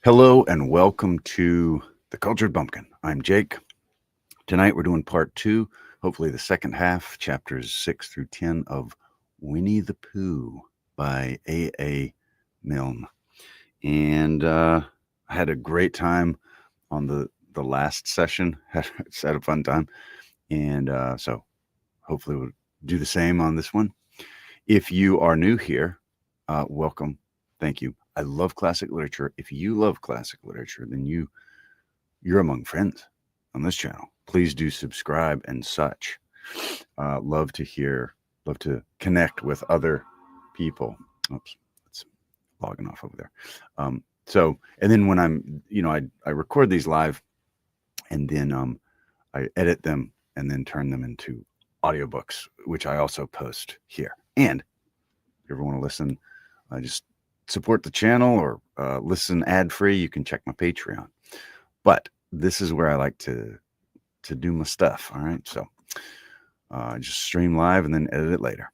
Hello and welcome to The Cultured Bumpkin. I'm Jake. Tonight we're doing part two, hopefully the second half, chapters 6 through 10 of Winnie the Pooh by A. Milne. And I had a great time on the last session. Had a fun time. And so hopefully we'll do the same on this one. If you are new here, welcome. Thank you. I love classic literature. If you love classic literature, then you're among friends on this channel. Please do subscribe and such. Love to connect with other people. Oops, it's logging off over there. And then when I record these live, and then I edit them and then turn them into audiobooks, which I also post here. And if you ever want to listen, just support the channel or listen ad-free, you can check my Patreon. But this is where I like to do my stuff. All right. So just stream live and then edit it later.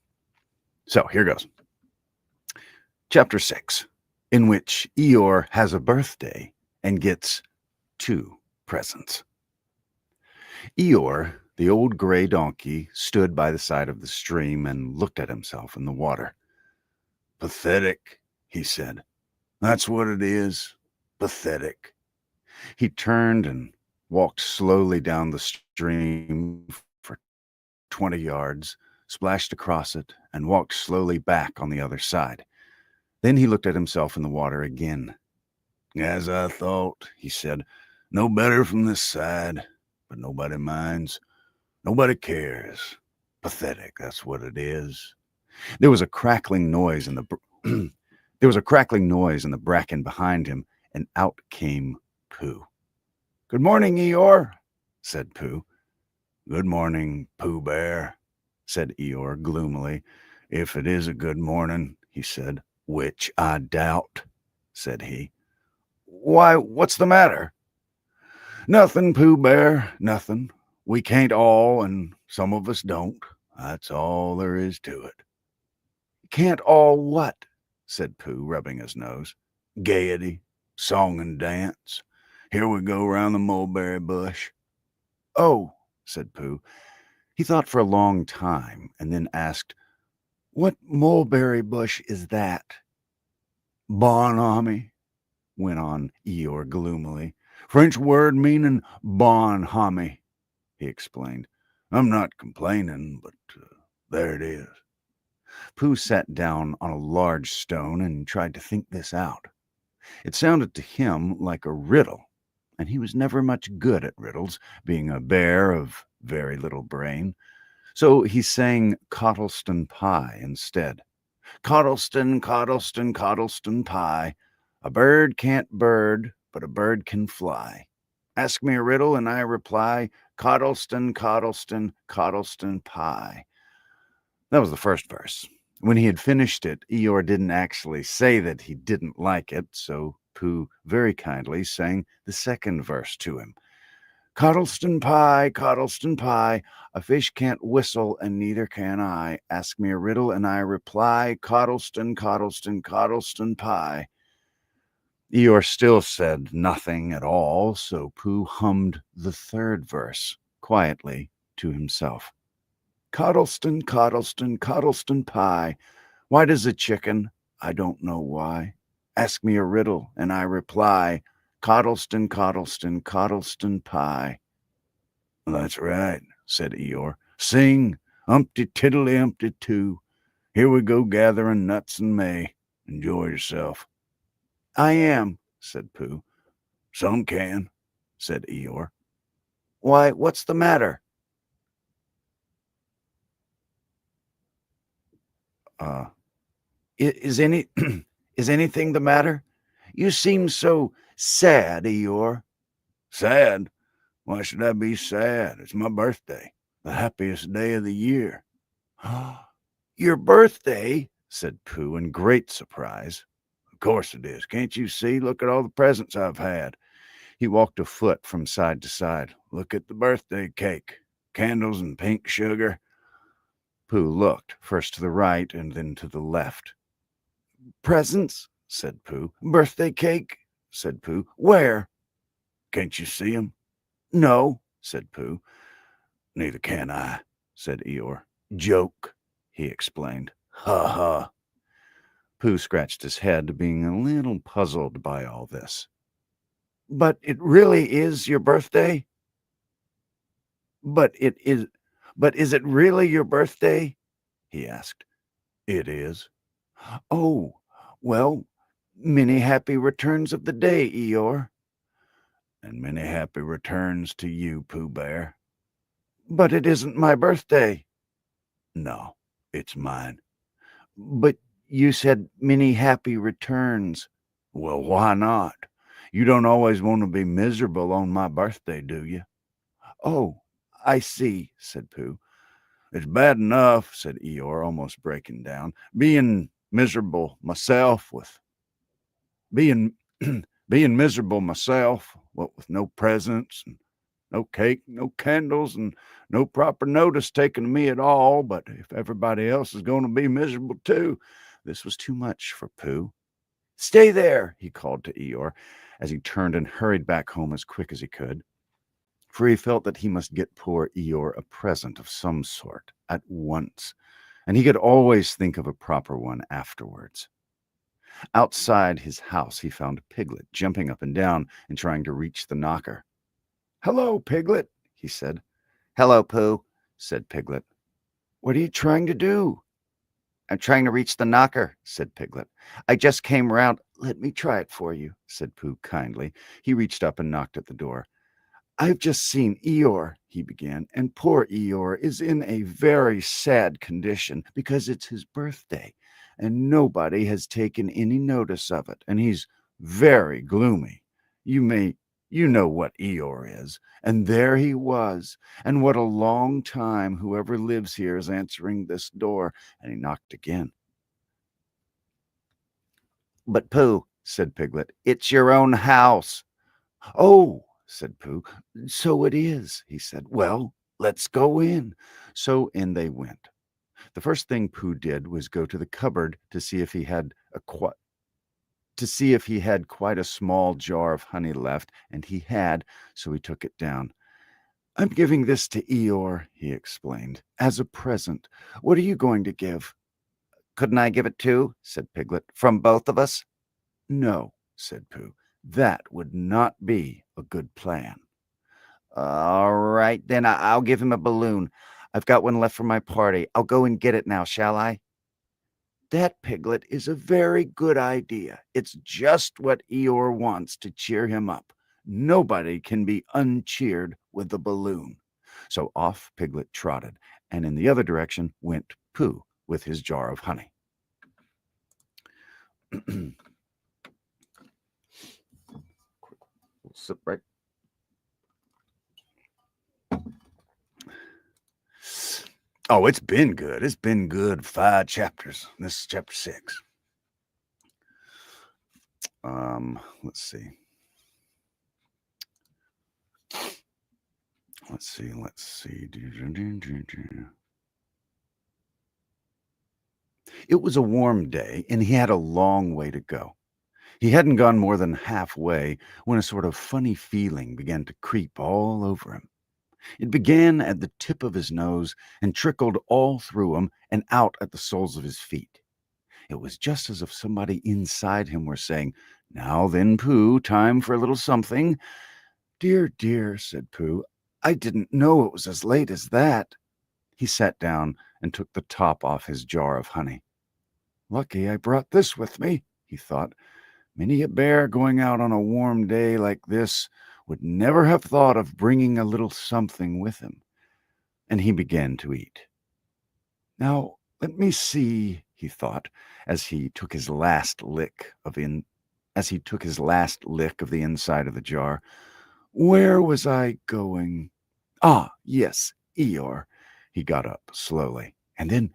So here goes. Chapter 6, in which Eeyore has a birthday and gets 2 presents. Eeyore, the old gray donkey, stood by the side of the stream and looked at himself in the water. Pathetic, he said. That's what it is. Pathetic. He turned and walked slowly down the stream for 20 yards, splashed across it, and walked slowly back on the other side. Then he looked at himself in the water again. As I thought, he said, no better from this side, but nobody minds. Nobody cares. Pathetic, that's what it is. There was a crackling noise in the bracken behind him, and out came Pooh. Good morning, Eeyore, said Pooh. Good morning, Pooh Bear, said Eeyore gloomily. If it is a good morning, he said, which I doubt, said he. Why, what's the matter? Nothing, Pooh Bear, nothing. We can't all, and some of us don't. That's all there is to it. Can't all what? Said Pooh, rubbing his nose. Gaiety, song and dance. Here we go round the mulberry bush. Oh, said Pooh. He thought for a long time and then asked, what mulberry bush is that? Bonhomie, went on Eeyore gloomily. French word meaning bonhomie, he explained. I'm not complaining, but there it is. Pooh sat down on a large stone and tried to think this out. It sounded to him like a riddle, and he was never much good at riddles, being a bear of very little brain. So he sang Cottleston Pie instead. Cottleston, Cottleston, Cottleston Pie. A bird can't bird, but a bird can fly. Ask me a riddle, and I reply, Cottleston, Cottleston, Cottleston Pie. That was the first verse. When he had finished it, Eeyore didn't actually say that he didn't like it, so Pooh very kindly sang the second verse to him. Cottleston Pie, Cottleston Pie, a fish can't whistle and neither can I. Ask me a riddle and I reply, Cottleston, Cottleston, Cottleston Pie. Eeyore still said nothing at all, so Pooh hummed the third verse quietly to himself. Cottleston, Cottleston, Cottleston Pie. Why does a chicken? I don't know why. Ask me a riddle, and I reply, Cottleston, Cottleston, Cottleston Pie. That's right, said Eeyore. Sing, umpty tiddly umpty too. Here we go gathering nuts in May. Enjoy yourself. I am, said Pooh. Some can, said Eeyore. Why, what's the matter? Is anything the matter? You seem so sad, Eeyore. Sad? Why should I be sad? It's my birthday, the happiest day of the year. Your birthday? Said Pooh in great surprise. Of course it is. Can't you see? Look at all the presents I've had. He walked a foot from side to side. Look at the birthday cake. Candles and pink sugar. Pooh looked, first to the right and then to the left. Presents, said Pooh. Birthday cake, said Pooh. Where? Can't you see him? No, said Pooh. Neither can I, said Eeyore. Joke, he explained. Ha ha. Pooh scratched his head, being a little puzzled by all this. But it really is your birthday? But it is but is it really your birthday? He asked. It is. Oh, well, many happy returns of the day, Eeyore. And many happy returns to you, Pooh Bear. But it isn't my birthday. No, it's mine. But you said many happy returns. Well, why not? You don't always want to be miserable on my birthday, do you? Oh, I see, said Pooh. It's bad enough, said Eeyore, almost breaking down, being miserable myself with being being miserable myself, what with no presents and no cake, no candles, and no proper notice taken of me at all. But if everybody else is going to be miserable too, this was too much for Pooh. Stay there, he called to Eeyore as he turned and hurried back home as quick as he could, for he felt that he must get poor Eeyore a present of some sort at once, and he could always think of a proper one afterwards. Outside his house, he found Piglet jumping up and down and trying to reach the knocker. Hello, Piglet, he said. Hello, Pooh, said Piglet. What are you trying to do? I'm trying to reach the knocker, said Piglet. I just came round. Let me try it for you, said Pooh kindly. He reached up and knocked at the door. I've just seen Eeyore, he began, and poor Eeyore is in a very sad condition because it's his birthday, and nobody has taken any notice of it, and he's very gloomy. You know what Eeyore is, and there he was, and what a long time whoever lives here is answering this door, and he knocked again. But Pooh, said Piglet, it's your own house. Oh, said Pooh. So it is, he said. Well, let's go in. So in they went. The first thing Pooh did was go to the cupboard to see if he had quite a small jar of honey left, and he had, so he took it down. I'm giving this to Eeyore, he explained, as a present. What are you going to give? Couldn't I give it too? Said Piglet. From both of us? No, said Pooh. That would not be a good plan. All right, then I'll give him a balloon. I've got one left for my party. I'll go and get it now, shall I? That, Piglet, is a very good idea. It's just what Eeyore wants to cheer him up. Nobody can be uncheered with a balloon. So off Piglet trotted, and in the other direction went Pooh with his jar of honey. Sip right. Oh, it's been good. It's been good. 5 chapters. This is chapter 6. Let's see. It was a warm day, and he had a long way to go. He hadn't gone more than halfway when a sort of funny feeling began to creep all over him. It began at the tip of his nose and trickled all through him and out at the soles of his feet. It was just as if somebody inside him were saying, Now then, Pooh, time for a little something. Dear, dear, said Pooh, I didn't know it was as late as that. He sat down and took the top off his jar of honey. Lucky I brought this with me, he thought. Many a bear going out on a warm day like this would never have thought of bringing a little something with him. And he began to eat. Now, let me see, he thought, as he took his last lick of the inside of the jar. Where was I going? Ah, yes, Eeyore. He got up slowly, and then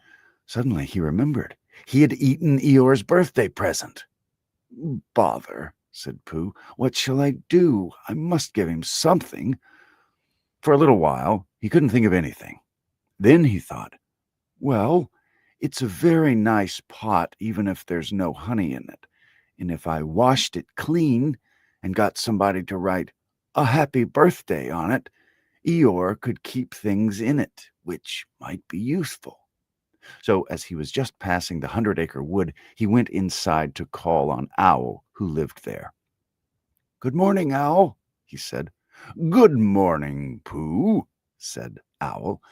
suddenly he remembered. He had eaten Eeyore's birthday present. Bother, said Pooh. What shall I do? I must give him something. For a little while, he couldn't think of anything. Then he thought, well, it's a very nice pot, even if there's no honey in it. And if I washed it clean and got somebody to write a happy birthday on it, Eeyore could keep things in it, which might be useful. So, as he was just passing the 100-acre wood, he went inside to call on Owl, who lived there. "Good morning, Owl," he said. "Good morning, Pooh," said Owl.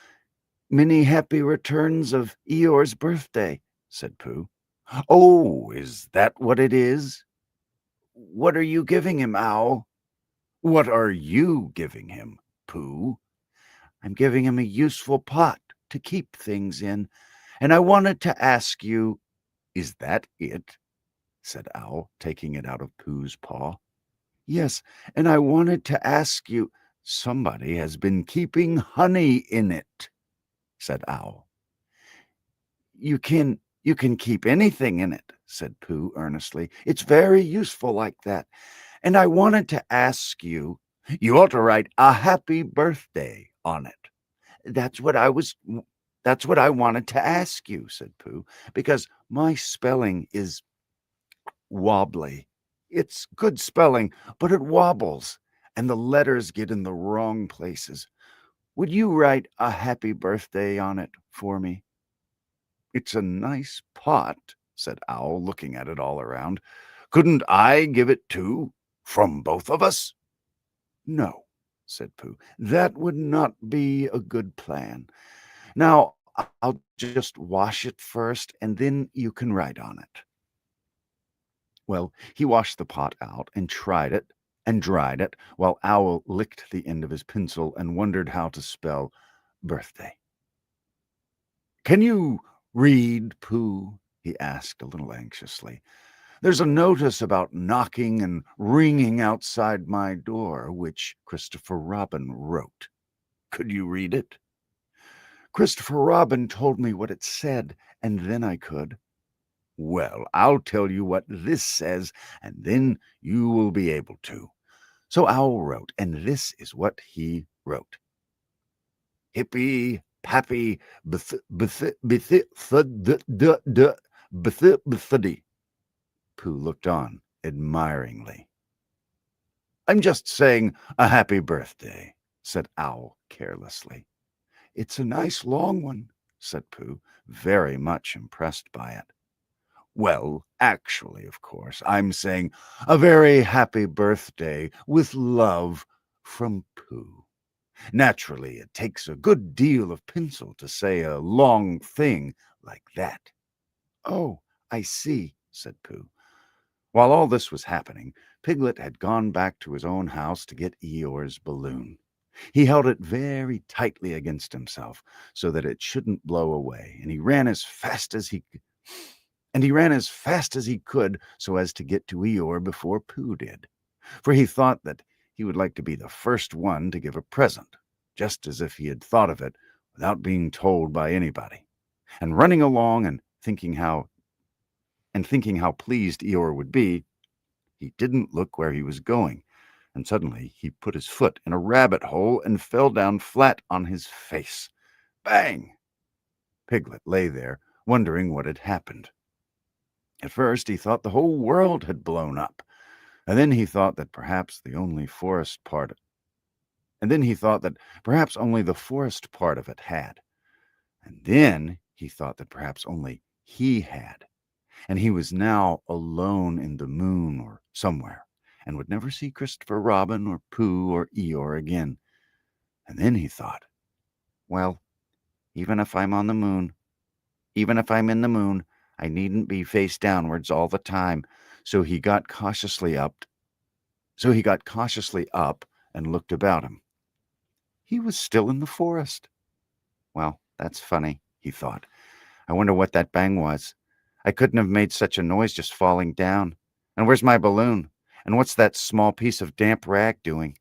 "Many happy returns of Eeyore's birthday," said Pooh. "Oh, is that what it is? What are you giving him, Owl?" "What are you giving him, Pooh?" "I'm giving him a useful pot to keep things in, and I wanted to ask you—" "Is that it?" said Owl, taking it out of Pooh's paw. "Yes, and I wanted to ask you—" "Somebody has been keeping honey in it," said Owl. You can keep anything in it," said Pooh earnestly. "It's very useful like that. And I wanted to ask you—" "You ought to write a happy birthday on it." That's what I wanted to ask you," said Pooh, "because my spelling is wobbly. It's good spelling, but it wobbles, and the letters get in the wrong places. Would you write a happy birthday on it for me?" "It's a nice pot," said Owl, looking at it all around. "Couldn't I give it too, from both of us?" "No," said Pooh, "that would not be a good plan. Now, I'll just wash it first, and then you can write on it." Well, he washed the pot out and tried it and dried it, while Owl licked the end of his pencil and wondered how to spell birthday. "Can you read, Pooh?" he asked a little anxiously. "There's a notice about knocking and ringing outside my door, which Christopher Robin wrote. Could you read it?" "Christopher Robin told me what it said, and then I could." "Well, I'll tell you what this says, and then you will be able to." So Owl wrote, and this is what he wrote: "Hippy Pappy Bth Bth Bth Thud D D D Bth Bthdy." Pooh looked on admiringly. "I'm just saying a happy birthday," said Owl carelessly. "It's a nice long one," said Pooh, very much impressed by it. "Well, actually, of course, I'm saying a very happy birthday with love from Pooh. Naturally, it takes a good deal of pencil to say a long thing like that." "Oh, I see," said Pooh. While all this was happening, Piglet had gone back to his own house to get Eeyore's balloon. He held it very tightly against himself so that it shouldn't blow away, and he ran as fast as he could so as to get to Eeyore before Pooh did, for he thought that he would like to be the first one to give a present, just as if he had thought of it without being told by anybody. And running along and thinking how pleased Eeyore would be, he didn't look where he was going, and suddenly he put his foot in a rabbit hole and fell down flat on his face. Bang! Piglet lay there, wondering what had happened. At first he thought the whole world had blown up, and then he thought that perhaps only the forest part of it had. And then he thought that perhaps only he had. And he was now alone in the moon or somewhere, and would never see Christopher Robin or Pooh or Eeyore again. And then he thought, well, even if I'm in the moon, I needn't be face downwards all the time. So he got cautiously up and looked about him. He was still in the forest. Well, that's funny, he thought. I wonder what that bang was. I couldn't have made such a noise just falling down. And where's my balloon? And what's that small piece of damp rag doing?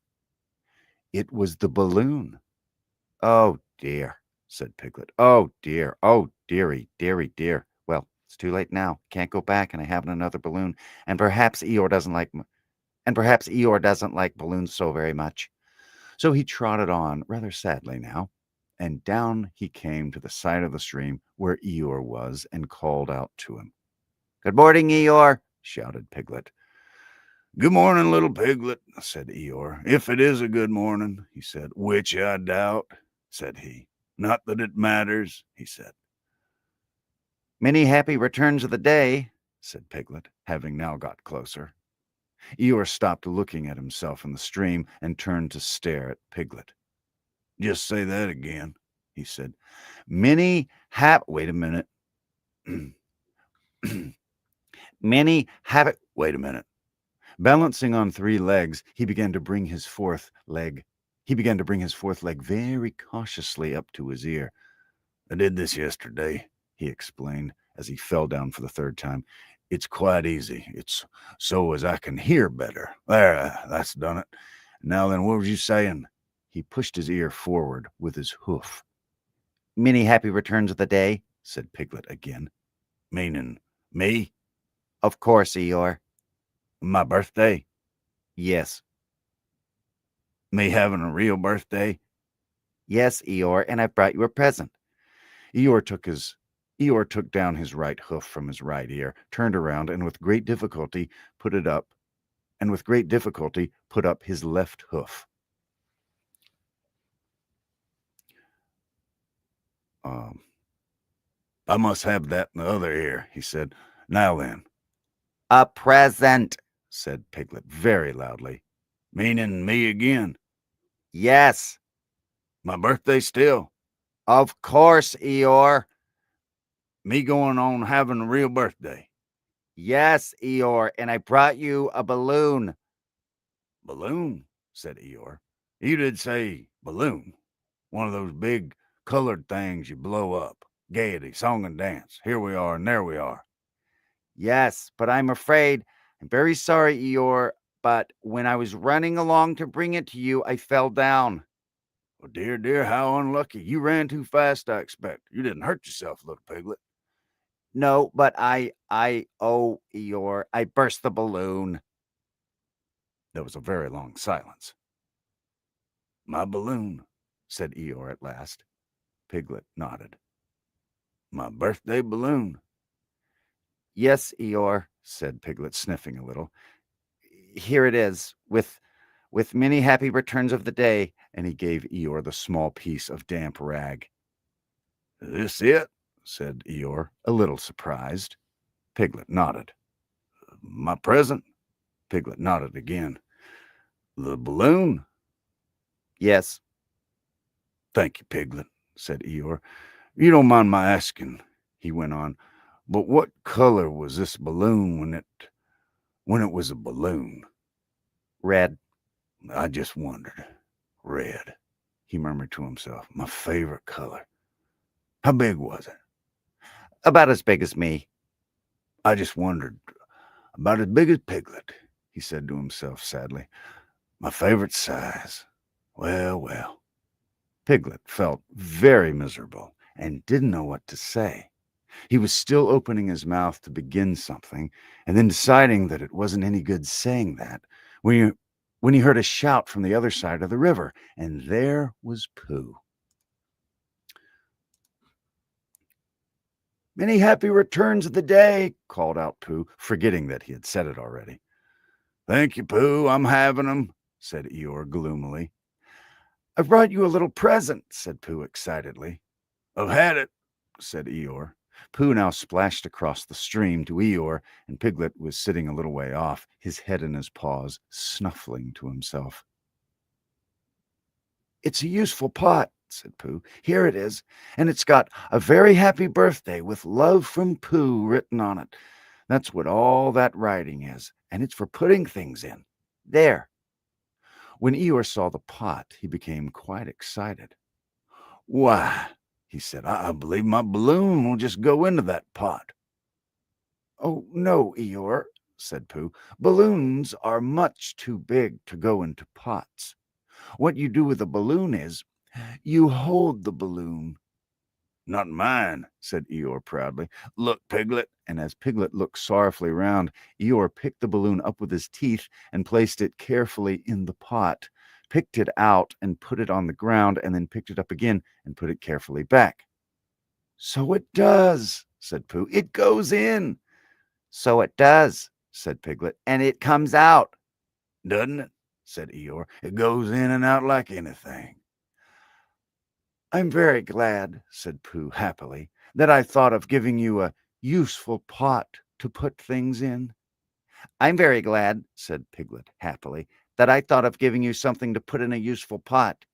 It was the balloon. "Oh, dear," said Piglet. "Oh, dear. Oh, dearie, dearie, dear. Well, it's too late now. Can't go back, and I haven't another balloon. And perhaps Eeyore doesn't like balloons so very much." So he trotted on, rather sadly now, and down he came to the side of the stream where Eeyore was, and called out to him. "Good morning, Eeyore," shouted Piglet. Good morning, little piglet, said Eeyore. If it is a good morning, he said. Which I doubt, said he. Not that it matters, he said. Many happy returns of the day, said Piglet, having now got closer. Eeyore stopped looking at himself in the stream and turned to stare at Piglet. Just say that again, he said. Wait a minute. Wait a minute. Balancing on 3 legs, he began to bring his fourth leg very cautiously up to his ear. I did this yesterday, he explained as he fell down for the 3rd time. It's quite easy. It's so as I can hear better. There, that's done it. Now then, what was you saying? He pushed his ear forward with his hoof. Many happy returns of the day, said Piglet again. Meaning me? Of course, Eeyore. My birthday? Yes. Me having a real birthday? Yes, Eeyore, and I've brought you a present. Eeyore took down his right hoof from his right ear, turned around, and with great difficulty put up his left hoof. I must have that in the other ear, he said. Now then. A present, said Piglet very loudly. Meaning me again? Yes. My birthday still? Of course, Eeyore. Me going on having a real birthday? Yes, Eeyore, and I brought you a balloon. Balloon, said Eeyore. You did say balloon. One of those big colored things you blow up. Gaiety, song and dance. Here we are and there we are. Yes, but I'm very sorry, Eeyore, but when I was running along to bring it to you, I fell down. Oh, dear, how unlucky. You ran too fast, I expect. You didn't hurt yourself, little piglet. No, but Eeyore, I burst the balloon. There was a very long silence. My balloon, said Eeyore at last. Piglet nodded. My birthday balloon. Yes, Eeyore, said Piglet, sniffing a little. Here it is, with many happy returns of the day, and he gave Eeyore the small piece of damp rag. This it? Said Eeyore, a little surprised. Piglet nodded. My present? Piglet nodded again. The balloon? Yes. Thank you, Piglet, said Eeyore. You don't mind my asking, he went on, but what color was this balloon when it was a balloon? Red. I just wondered. Red, he murmured to himself. My favorite color. How big was it? About as big as me. I just wondered. About as big as Piglet, he said to himself sadly. My favorite size. Well. Piglet felt very miserable and didn't know what to say. He was still opening his mouth to begin something, and then deciding that it wasn't any good saying that, when he heard a shout from the other side of the river, and there was Pooh. Many happy returns of the day, called out Pooh, forgetting that he had said it already. Thank you, Pooh, I'm having 'em, said Eeyore gloomily. I've brought you a little present, said Pooh excitedly. I've had it, said Eeyore. Pooh now splashed across the stream to Eeyore, and Piglet was sitting a little way off, his head in his paws, snuffling to himself. It's a useful pot, said Pooh. Here it is, and it's got a very happy birthday with love from Pooh written on it. That's what all that writing is, and it's for putting things in. There. When Eeyore saw the pot, he became quite excited. Why, he said, I believe my balloon will just go into that pot. Oh, no, Eeyore, said Pooh. Balloons are much too big to go into pots. What you do with a balloon is you hold the balloon. Not mine, said Eeyore proudly. Look, Piglet. And as Piglet looked sorrowfully round, Eeyore picked the balloon up with his teeth and placed it carefully in the pot, picked it out and put it on the ground, and then picked it up again and put it carefully back. So it does, said Pooh. It goes in. So it does, said Piglet, and it comes out. doesn't it? Said Eeyore. It goes in and out like anything. I'm very glad, said Pooh happily, that I thought of giving you a useful pot to put things in. I'm very glad, said Piglet happily, that I thought of giving you something to put in a useful pot.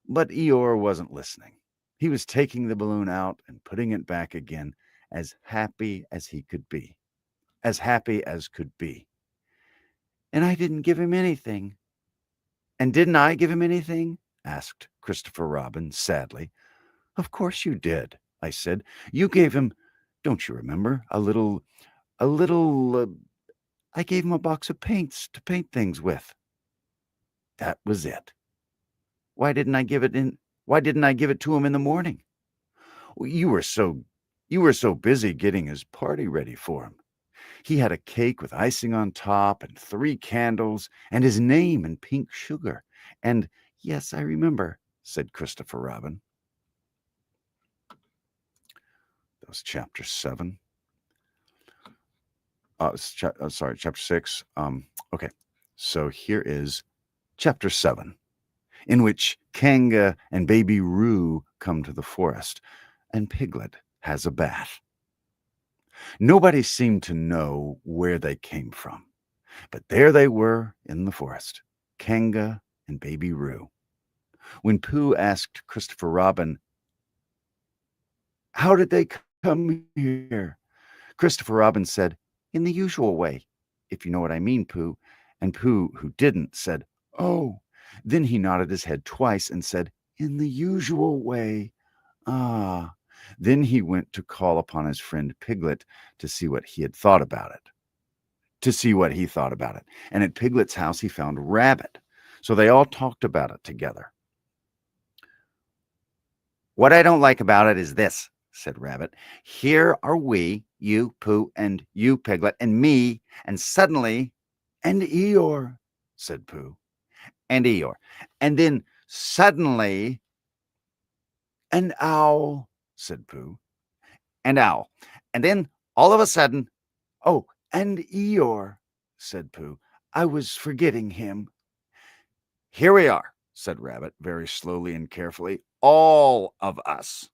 But Eeyore wasn't listening. He was taking the balloon out and putting it back again, as happy as he could be. As happy as could be. And I didn't give him anything. And didn't I give him anything? Asked Christopher Robin sadly. Of course you did, I said. You gave him, don't you remember, a little, I gave him a box of paints to paint things with. That was it. Why didn't I give it to him in the morning? Well, you were so busy getting his party ready for him. He had a cake with icing on top and 3 candles and his name in pink sugar. And yes, I remember, said Christopher Robin. That was chapter 7. Chapter 6. Okay, so here is chapter 7, in which Kanga and Baby Roo come to the forest, and Piglet has a bath. Nobody seemed to know where they came from, but there they were in the forest, Kanga and Baby Roo. When Pooh asked Christopher Robin, "How did they come here?" Christopher Robin said, "In the usual way, if you know what I mean, Pooh." And Pooh, who didn't, said, "Oh." Then he nodded his head twice and said, "In the usual way. Ah." Then he went to call upon his friend Piglet to see what he thought about it. And at Piglet's house he found Rabbit. So they all talked about it together. "What I don't like about it is this," said Rabbit. "Here are we, you, Pooh, and you, Piglet, and me, and suddenly—" "And Eeyore," said Pooh. "And Eeyore. And then suddenly—" "And Owl," said Pooh. "And Owl. And then all of a sudden—" "Oh, and Eeyore," said Pooh. "I was forgetting him." "Here we are," said Rabbit, very slowly and carefully, "all of us.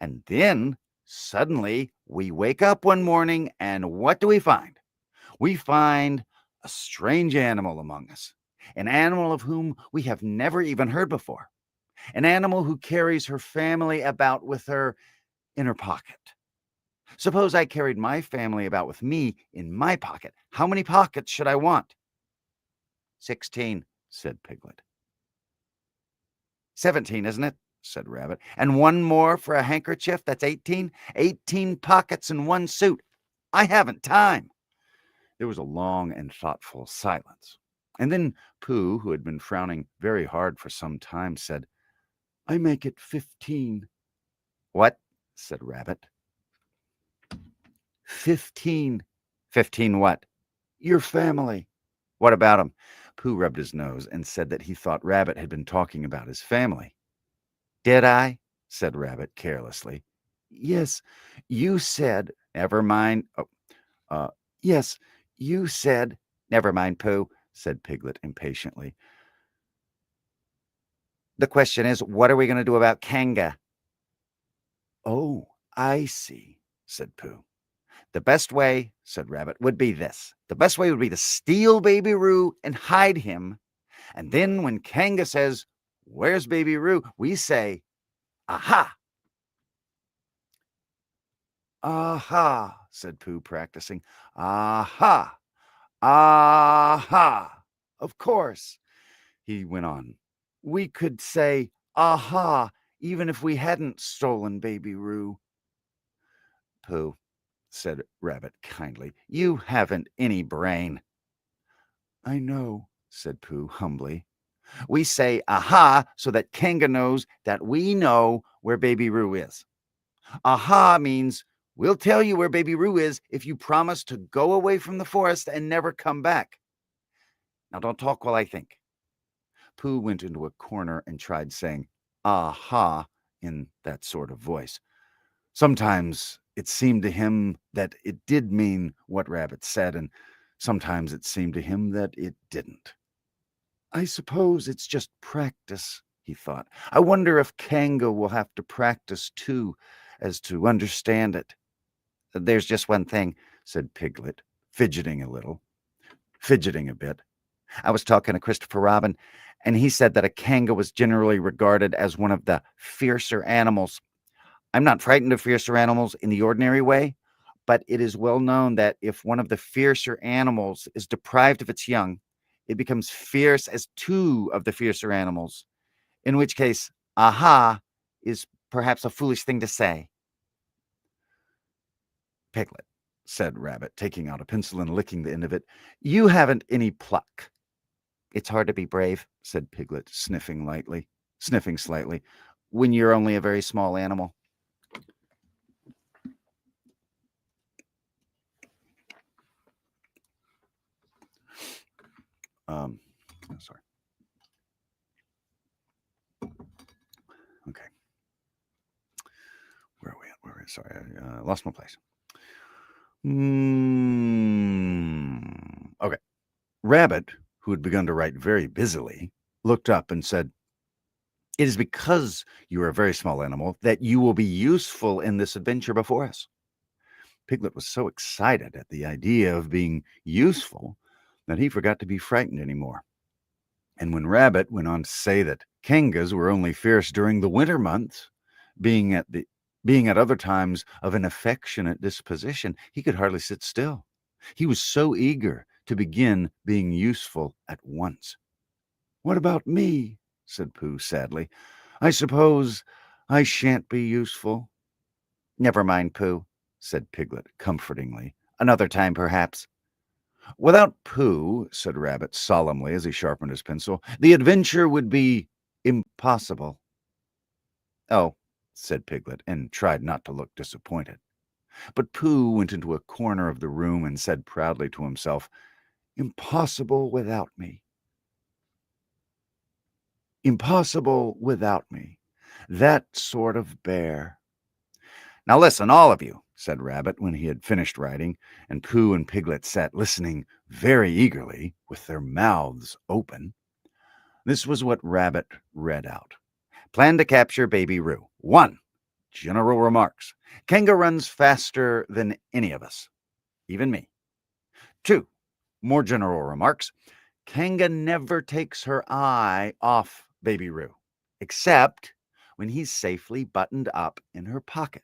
And then suddenly we wake up one morning, and what do we find? We find a strange animal among us, an animal of whom we have never even heard before, an animal who carries her family about with her in her pocket. Suppose I carried my family about with me in my pocket. How many pockets should I want?" 16, said Piglet. 17, isn't it? Said Rabbit. And one more for a handkerchief, that's 18. 18 pockets in one suit. I haven't time. There was a long and thoughtful silence. And then Pooh, who had been frowning very hard for some time, said, "I make it 15. "What?" said Rabbit. 15. 15 what? "Your family." "What about 'em?" Pooh rubbed his nose and said that he thought Rabbit had been talking about his family. "Did I?" said Rabbit carelessly. "Yes, you said—" "Never mind. Yes, you said—" "Never mind, Pooh," said Piglet impatiently. "The question is, what are we going to do about Kanga?" "Oh, I see," said Pooh. "The best way," said Rabbit, "would be this. The best way would be to steal Baby Roo and hide him. And then when Kanga says, 'Where's Baby Roo?' we say, 'Aha!'" "Aha," said Pooh, practicing. "Aha! Aha! Of course," he went on. "We could say, 'Aha!' even if we hadn't stolen Baby Roo." "Pooh," said Rabbit kindly, "you haven't any brain." "I know," said Pooh humbly. "We say 'aha' so that Kanga knows that we know where Baby Roo is. Aha means we'll tell you where Baby Roo is if you promise to go away from the forest and never come back. Now don't talk while I think." Pooh went into a corner and tried saying "aha" in that sort of voice. Sometimes it seemed to him that it did mean what Rabbit said, and Sometimes it seemed to him that it didn't. I suppose it's just practice, he thought. I wonder if Kanga will have to practice too, as to understand it. There's just one thing, said Piglet, fidgeting a bit. I was talking to Christopher Robin, and he said that a Kanga was generally regarded as one of the fiercer animals. I'm not frightened of fiercer animals in the ordinary way, but it is well known that if one of the fiercer animals is deprived of its young, it becomes fierce as two of the fiercer animals, in which case, aha is perhaps a foolish thing to say. Piglet, said Rabbit, taking out a pencil and licking the end of it, you haven't any pluck. It's hard to be brave, said Piglet, sniffing slightly, when you're only a very small animal. Sorry. Okay. Where are we at? Sorry, I lost my place. Okay. Rabbit, who had begun to write very busily, looked up and said, it is because you are a very small animal that you will be useful in this adventure before us. Piglet was so excited at the idea of being useful that he forgot to be frightened anymore. And when Rabbit went on to say that Kangas were only fierce during the winter months, being at other times of an affectionate disposition, he could hardly sit still. He was so eager to begin being useful at once. What about me? Said Pooh sadly. I suppose I shan't be useful. Never mind, Pooh, said Piglet comfortingly. Another time, perhaps. Without Pooh, said Rabbit solemnly as he sharpened his pencil, the adventure would be impossible. Oh, said Piglet, and tried not to look disappointed. But Pooh went into a corner of the room and said proudly to himself, impossible without me. Impossible without me. That sort of bear. Now listen, all of you, said Rabbit when he had finished writing, and Pooh and Piglet sat listening very eagerly with their mouths open. This was what Rabbit read out. Plan to capture Baby Roo. 1. General remarks. Kanga runs faster than any of us, even me. 2. More general remarks. Kanga never takes her eye off Baby Roo, except when he's safely buttoned up in her pocket.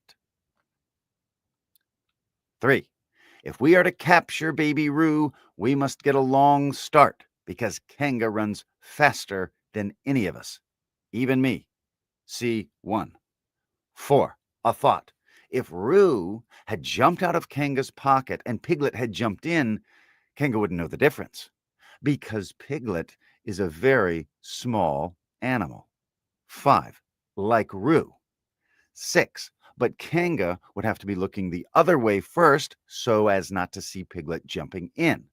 3. If we are to capture Baby Roo, we must get a long start because Kanga runs faster than any of us, even me. See 1. 4. A thought. If Roo had jumped out of Kanga's pocket and Piglet had jumped in, Kanga wouldn't know the difference because Piglet is a very small animal. 5. Like Roo. 6. But Kanga would have to be looking the other way first so as not to see Piglet jumping in.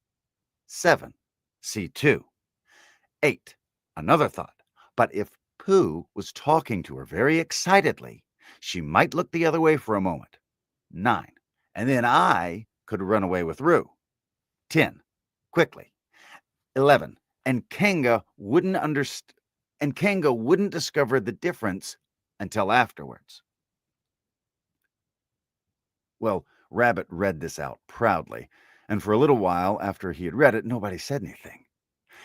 7. See 2. 8. Another thought. But if Pooh was talking to her very excitedly, she might look the other way for a moment. 9. And then I could run away with Roo. 10. Quickly. 11. And Kanga wouldn't discover the difference until afterwards. Well, Rabbit read this out proudly, and for a little while after he had read it, nobody said anything.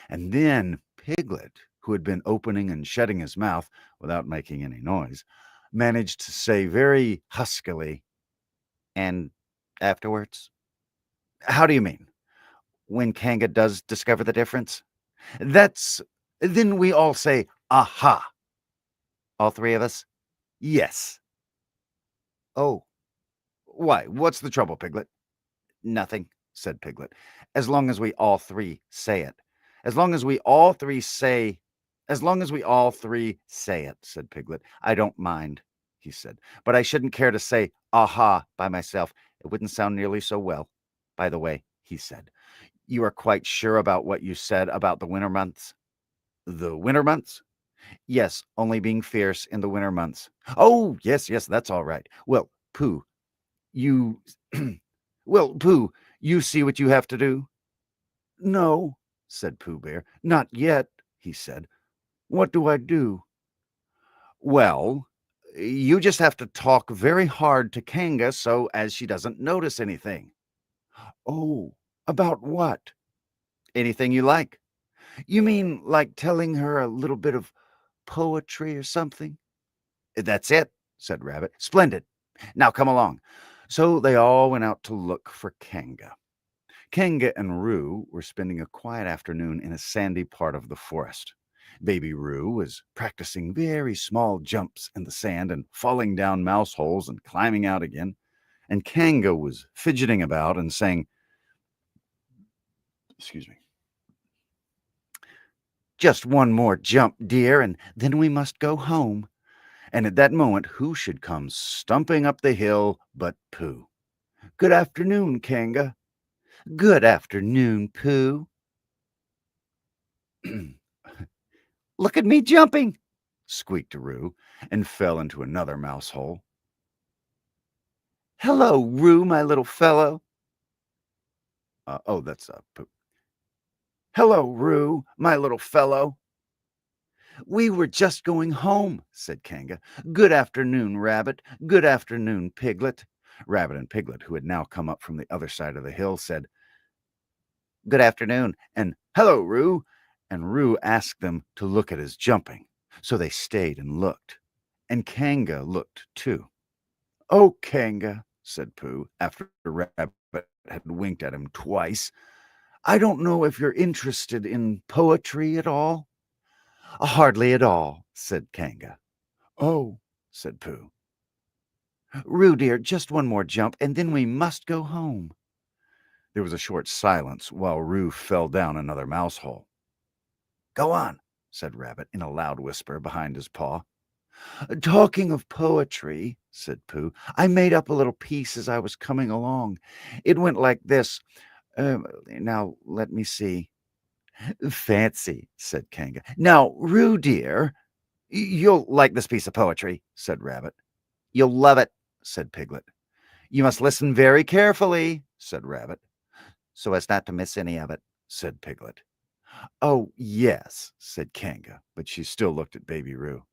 And then Piglet, who had been opening and shutting his mouth without making any noise, managed to say very huskily, and afterwards? How do you mean? When Kanga does discover the difference? Then we all say, aha. All 3 of us? Yes. Oh. Why, what's the trouble, Piglet? Nothing, said Piglet, as long as we all 3 say it. As long as we all 3 say it, said Piglet. I don't mind, he said, but I shouldn't care to say aha by myself. It wouldn't sound nearly so well. By the way, he said, you are quite sure about what you said about the winter months? The winter months? Yes, only being fierce in the winter months. Oh, yes, that's all right. Well, Pooh, you see what you have to do? No, said Pooh Bear. Not yet, he said. What do I do? Well, you just have to talk very hard to Kanga so as she doesn't notice anything. Oh, about what? Anything you like. You mean like telling her a little bit of poetry or something? That's it, said Rabbit. Splendid. Now come along. So they all went out to look for Kanga. Kanga and Roo were spending a quiet afternoon in a sandy part of the forest. Baby Roo was practicing very small jumps in the sand and falling down mouse holes and climbing out again. And Kanga was fidgeting about and saying, Excuse me. "Just one more jump, dear, and then we must go home." And at that moment, who should come stumping up the hill but Pooh? Good afternoon, Kanga. "Good afternoon, Pooh." "Look at me jumping," squeaked Roo, and fell into another mouse hole. "Hello, Roo, my little fellow." That's Pooh. Hello, Roo, my little fellow. "We were just going home," said Kanga. "Good afternoon, Rabbit. Good afternoon, Piglet." Rabbit and Piglet, who had now come up from the other side of the hill, said, "Good afternoon," and "Hello, Roo." And Roo asked them to look at his jumping. So they stayed and looked. And Kanga looked too. Oh, Kanga, said Pooh, after Rabbit had winked at him twice. I don't know if you're interested in poetry at all. "Hardly at all," said Kanga. Oh, said Pooh. "Roo, dear, just one more jump, and then we must go home." There was a short silence while Roo fell down another mouse hole. "Go on," said Rabbit in a loud whisper behind his paw. Talking of poetry, said Pooh, I made up a little piece as I was coming along. It went like this. Now, let me see. "Fancy," said Kanga. "Now, Roo, dear, you'll like this piece of poetry," said Rabbit. "You'll love it," said Piglet. "You must listen very carefully," said Rabbit. "So as not to miss any of it," said Piglet. Oh, yes, said Kanga, but she still looked at Baby Roo.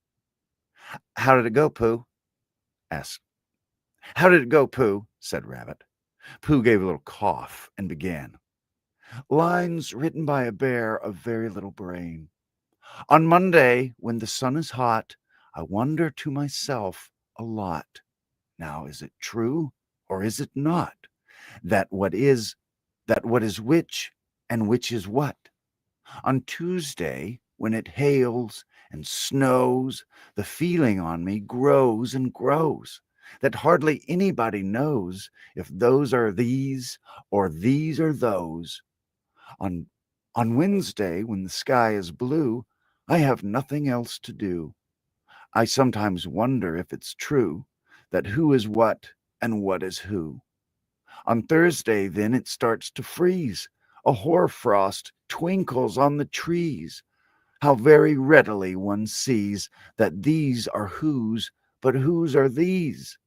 "How did it go, Pooh?" asked. "How did it go, Pooh?" said Rabbit. Pooh gave a little cough and began. Lines written by a bear of very little brain. On Monday, when the sun is hot, I wonder to myself a lot. Now, is it true or is it not? That what is which and which is what? On Tuesday, when it hails and snows, the feeling on me grows and grows, that hardly anybody knows if those are these or these are those. On Wednesday, when the sky is blue, I have nothing else to do. I sometimes wonder if it's true that who is what and what is who. On Thursday, then, it starts to freeze. A hoarfrost twinkles on the trees. How very readily one sees that these are whose, but whose are these.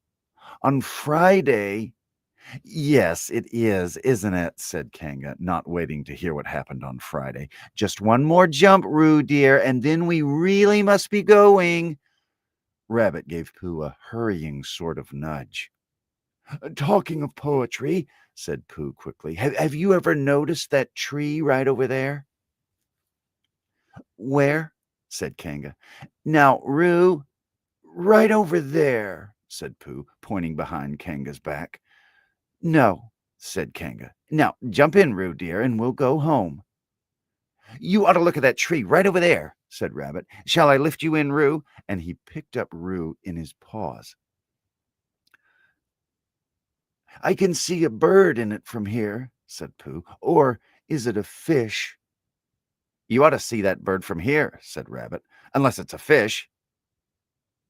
On Friday, "Yes, it is, isn't it?" said Kanga, not waiting to hear what happened on Friday. "Just one more jump, Roo, dear, and then we really must be going." Rabbit gave Pooh a hurrying sort of nudge. Talking of poetry, said Pooh quickly, have you ever noticed that tree right over there? "Where?" said Kanga. Now, Roo, right over there, said Pooh, pointing behind Kanga's back. "No," said Kanga. "Now, jump in, Roo, dear, and we'll go home." "You ought to look at that tree right over there," said Rabbit. "Shall I lift you in, Roo?" And he picked up Roo in his paws. I can see a bird in it from here, said Pooh. Or is it a fish? "You ought to see that bird from here," said Rabbit, "unless it's a fish."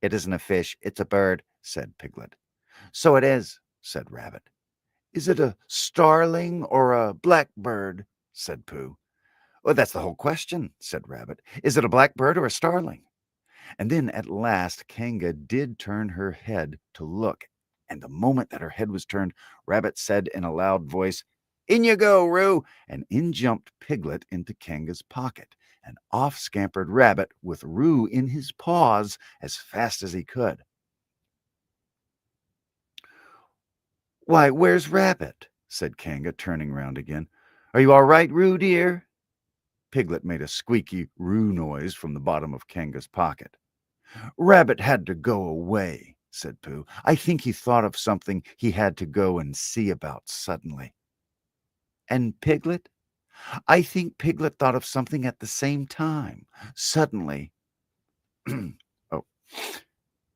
"It isn't a fish, it's a bird," said Piglet. "So it is," said Rabbit. "Is it a starling or a blackbird?" said Pooh. "Well, that's the whole question," said Rabbit. "Is it a blackbird or a starling?" And then at last Kanga did turn her head to look, and the moment that her head was turned, Rabbit said in a loud voice, In you go, Roo. And in jumped Piglet into Kanga's pocket, and off scampered Rabbit with Roo in his paws as fast as he could. Why, where's Rabbit? Said Kanga, turning round again. Are you all right, Roo, dear? Piglet made a squeaky Roo noise from the bottom of Kanga's pocket. Rabbit had to go away, said Pooh. I think he thought of something he had to go and see about suddenly. And Piglet? I think Piglet thought of something at the same time, suddenly. Oh.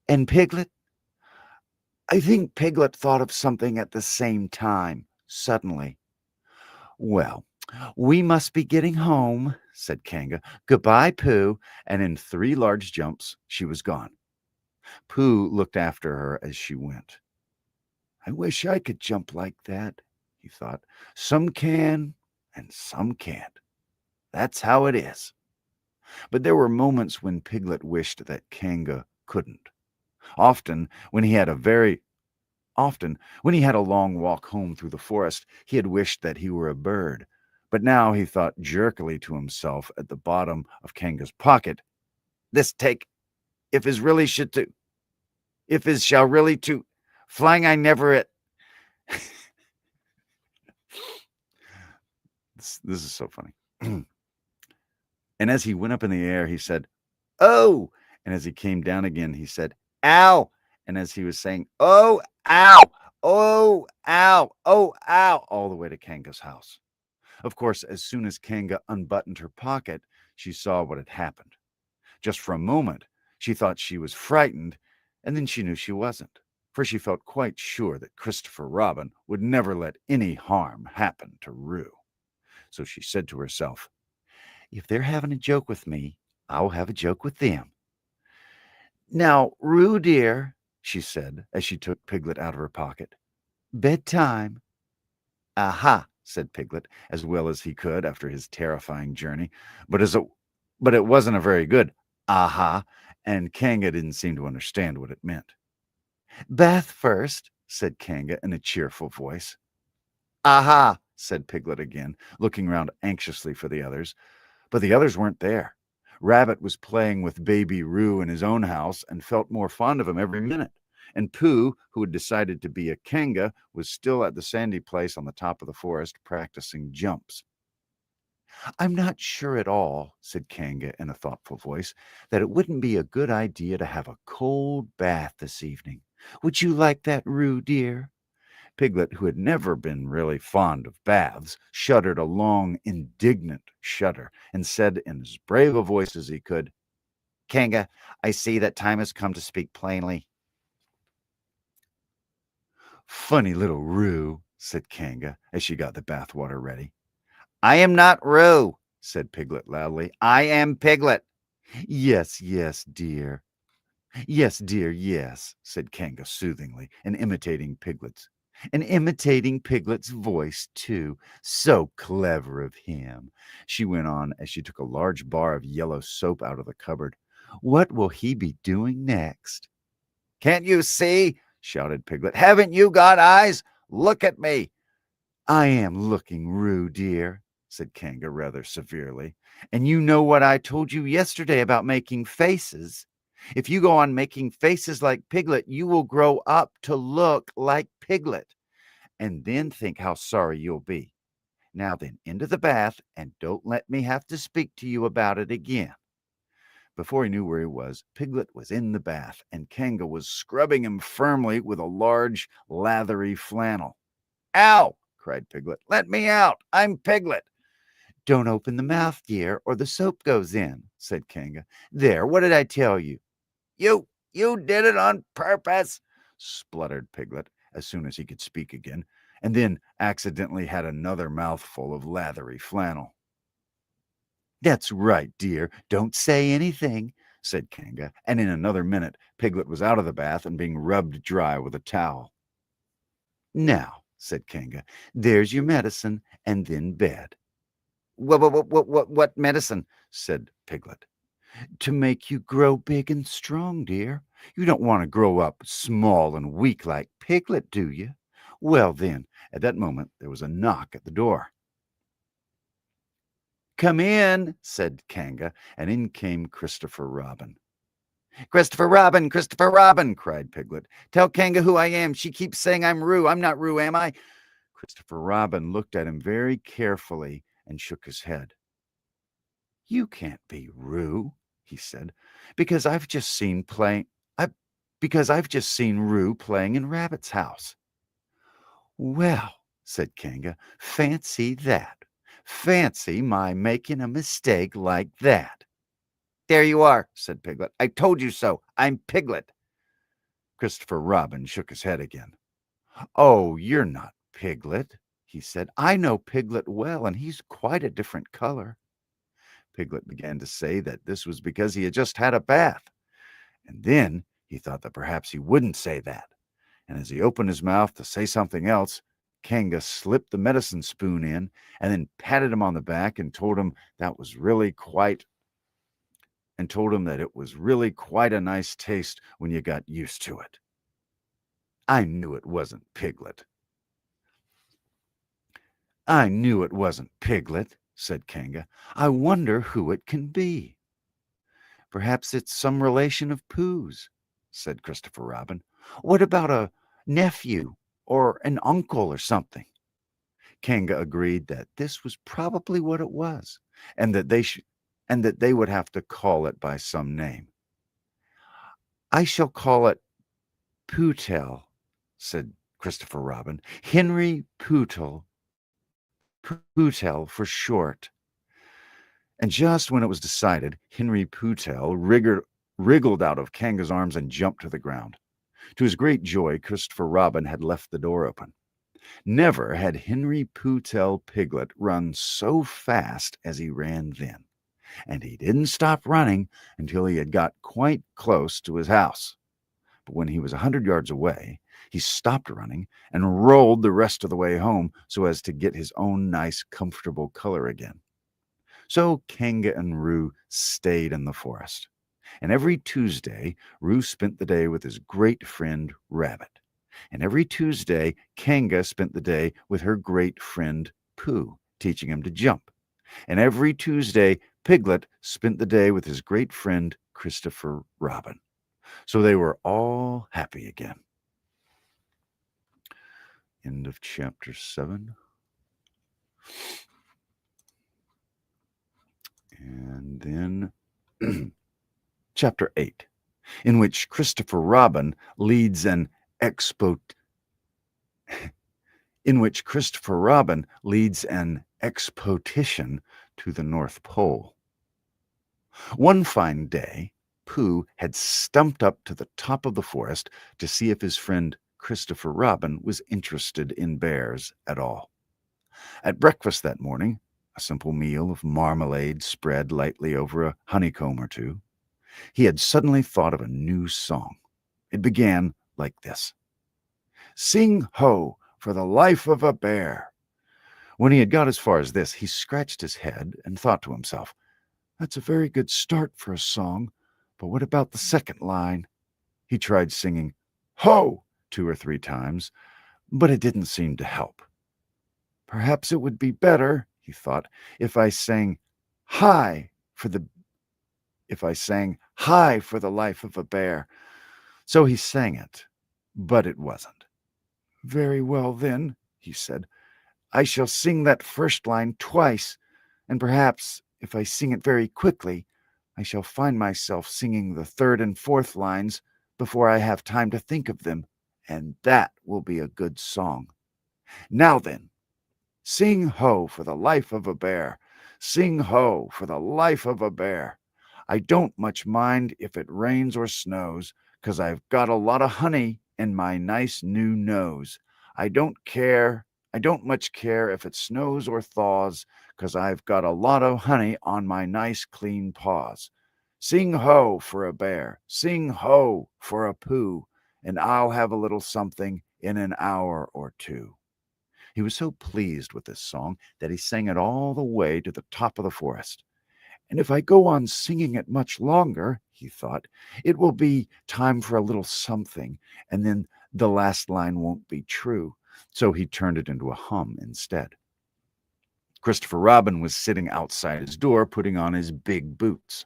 And Piglet? I think Piglet thought of something at the same time, suddenly. Well, we must be getting home, said Kanga. Goodbye, Pooh. And in 3 large jumps, she was gone. Pooh looked after her as she went. I wish I could jump like that, he thought. Some can and some can't. That's how it is. But there were moments when Piglet wished that Kanga couldn't. Often, when he had a long walk home through the forest, he had wished that he were a bird. But now he thought jerkily to himself at the bottom of Kanga's pocket, this take, if is shall really to, flying I never it. This is so funny. And as he went up in the air, he said, oh, and as he came down again, he said, ow. And as he was saying, oh, ow, oh, ow, oh, ow, all the way to Kanga's house. Of course, as soon as Kanga unbuttoned her pocket, she saw what had happened. Just for a moment, she thought she was frightened, and then she knew she wasn't, for she felt quite sure that Christopher Robin would never let any harm happen to Roo. So she said to herself, if they're having a joke with me, I'll have a joke with them. Now, Roo, dear, she said as she took Piglet out of her pocket. Bedtime. Aha, said Piglet, as well as he could after his terrifying journey. But it wasn't a very good aha, and Kanga didn't seem to understand what it meant. Bath first, said Kanga in a cheerful voice. Aha, said Piglet again, looking round anxiously for the others. But the others weren't there. Rabbit was playing with baby Roo in his own house and felt more fond of him every minute. And Pooh, who had decided to be a Kanga, was still at the sandy place on the top of the forest practicing jumps. I'm not sure at all, said Kanga in a thoughtful voice, that it wouldn't be a good idea to have a cold bath this evening. Would you like that, Roo, dear? Piglet, who had never been really fond of baths, shuddered a long, indignant shudder and said in as brave a voice as he could, Kanga, I see that time has come to speak plainly. Funny little Roo, said Kanga as she got the bath water ready. I am not Roo, said Piglet loudly. I am Piglet. Yes, yes, dear. Yes, dear, yes, said Kanga soothingly and imitating Piglet's voice, too. So clever of him, she went on as she took a large bar of yellow soap out of the cupboard. What will he be doing next? Can't you see? Shouted Piglet. Haven't you got eyes? Look at me. I am looking, Roo, dear, said Kanga rather severely. And you know what I told you yesterday about making faces. If you go on making faces like Piglet, you will grow up to look like Piglet. And then think how sorry you'll be. Now then, into the bath, and don't let me have to speak to you about it again. Before he knew where he was, Piglet was in the bath, and Kanga was scrubbing him firmly with a large, lathery flannel. Ow! Cried Piglet. Let me out! I'm Piglet! Don't open the mouth, dear, or the soap goes in, said Kanga. There, what did I tell you? You did it on purpose, spluttered Piglet as soon as he could speak again, and then accidentally had another mouthful of lathery flannel. That's right, dear. Don't say anything, said Kanga, and in another minute Piglet was out of the bath and being rubbed dry with a towel. Now, said Kanga, there's your medicine, and then bed. What medicine? Said Piglet. To make you grow big and strong, dear. You don't want to grow up small and weak like Piglet, do you? Well, then, At that moment, there was a knock at the door. "Come in," said Kanga, and in came Christopher Robin. "Christopher Robin, Christopher Robin," cried Piglet. "Tell Kanga who I am. She keeps saying I'm Roo. I'm not Roo, am I?" Christopher Robin looked at him very carefully and shook his head. "You can't be Roo," he said, "because I've just seen Roo playing in Rabbit's house." "Well," said Kanga, "fancy that. Fancy my making a mistake like that." "There you are," said Piglet. "I told you so. I'm Piglet." Christopher Robin shook his head again. "Oh, you're not Piglet," he said. "I know Piglet well, and he's quite a different color." Piglet began to say that this was because he had just had a bath. And then he thought that perhaps he wouldn't say that. And as he opened his mouth to say something else, Kanga slipped the medicine spoon in and then patted him on the back and told him that it was really quite a nice taste when you got used to it. "I knew it wasn't Piglet," said Kanga. "I wonder who it can be." "Perhaps it's some relation of Pooh's," said Christopher Robin. "What about a nephew or an uncle or something?" Kanga agreed that this was probably what it was, and that they would have to call it by some name. "I shall call it Pootel," said Christopher Robin. "Henry Pootel for short." And just when it was decided, Henry Pootel wriggled out of Kanga's arms and jumped to the ground. To his great joy, Christopher Robin had left the door open. Never had Henry Pootel Piglet run so fast as he ran then, and he didn't stop running until he had got quite close to his house. But when he was 100 yards away, he stopped running and rolled the rest of the way home so as to get his own nice, comfortable color again. So Kanga and Roo stayed in the forest. And every Tuesday, Roo spent the day with his great friend Rabbit. And every Tuesday, Kanga spent the day with her great friend Pooh, teaching him to jump. And every Tuesday, Piglet spent the day with his great friend Christopher Robin. So they were all happy again. End of chapter 7. And then chapter 8, in which Christopher Robin leads an expedition to the North Pole. One fine day, Pooh had stumped up to the top of the forest to see if his friend Christopher Robin was interested in bears at all. At breakfast that morning, a simple meal of marmalade spread lightly over a honeycomb or two, he had suddenly thought of a new song. It began like this: "Sing ho, for the life of a bear." When he had got as far as this, he scratched his head and thought to himself, "That's a very good start for a song, but what about the second line?" He tried singing "ho" 2 or 3 times, but it didn't seem to help. "Perhaps it would be better," he thought, if I sang high for the life of a bear." So he sang it, but it wasn't. "Very well then," he said, "I shall sing that first line twice, and perhaps if I sing it very quickly, I shall find myself singing the third and fourth lines before I have time to think of them, and that will be a good song. Now then, sing ho for the life of a bear. Sing ho for the life of a bear. I don't much mind if it rains or snows, 'cause I've got a lot of honey in my nice new nose. I don't much care if it snows or thaws, 'cause I've got a lot of honey on my nice clean paws. Sing ho for a bear, sing ho for a Pooh, and I'll have a little something in an hour or two." He was so pleased with this song that he sang it all the way to the top of the forest. "And if I go on singing it much longer," he thought, "it will be time for a little something, and then the last line won't be true. so he turned it into a hum instead. Christopher Robin was sitting outside his door putting on his big boots.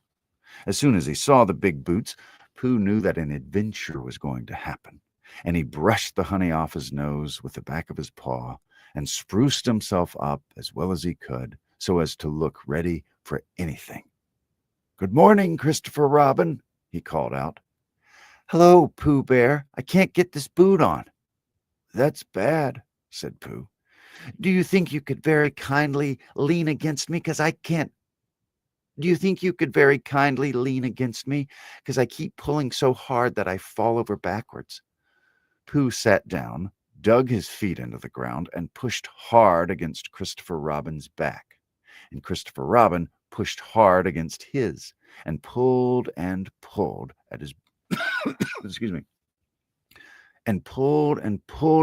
As soon as he saw the big boots, Pooh knew that an adventure was going to happen, and he brushed the honey off his nose with the back of his paw and spruced himself up as well as he could so as to look ready for anything. "Good morning, Christopher Robin," he called out. "Hello, Pooh Bear. I can't get this boot on." "That's bad," said Pooh. "Do you think you could very kindly lean against me, 'cause I can't Do you think you could very kindly lean against me, 'cause I keep pulling so hard that I fall over backwards?" Pooh sat down, dug his feet into the ground, and pushed hard against Christopher Robin's back. And Christopher Robin pushed hard against his, and pulled at his excuse me, and pulled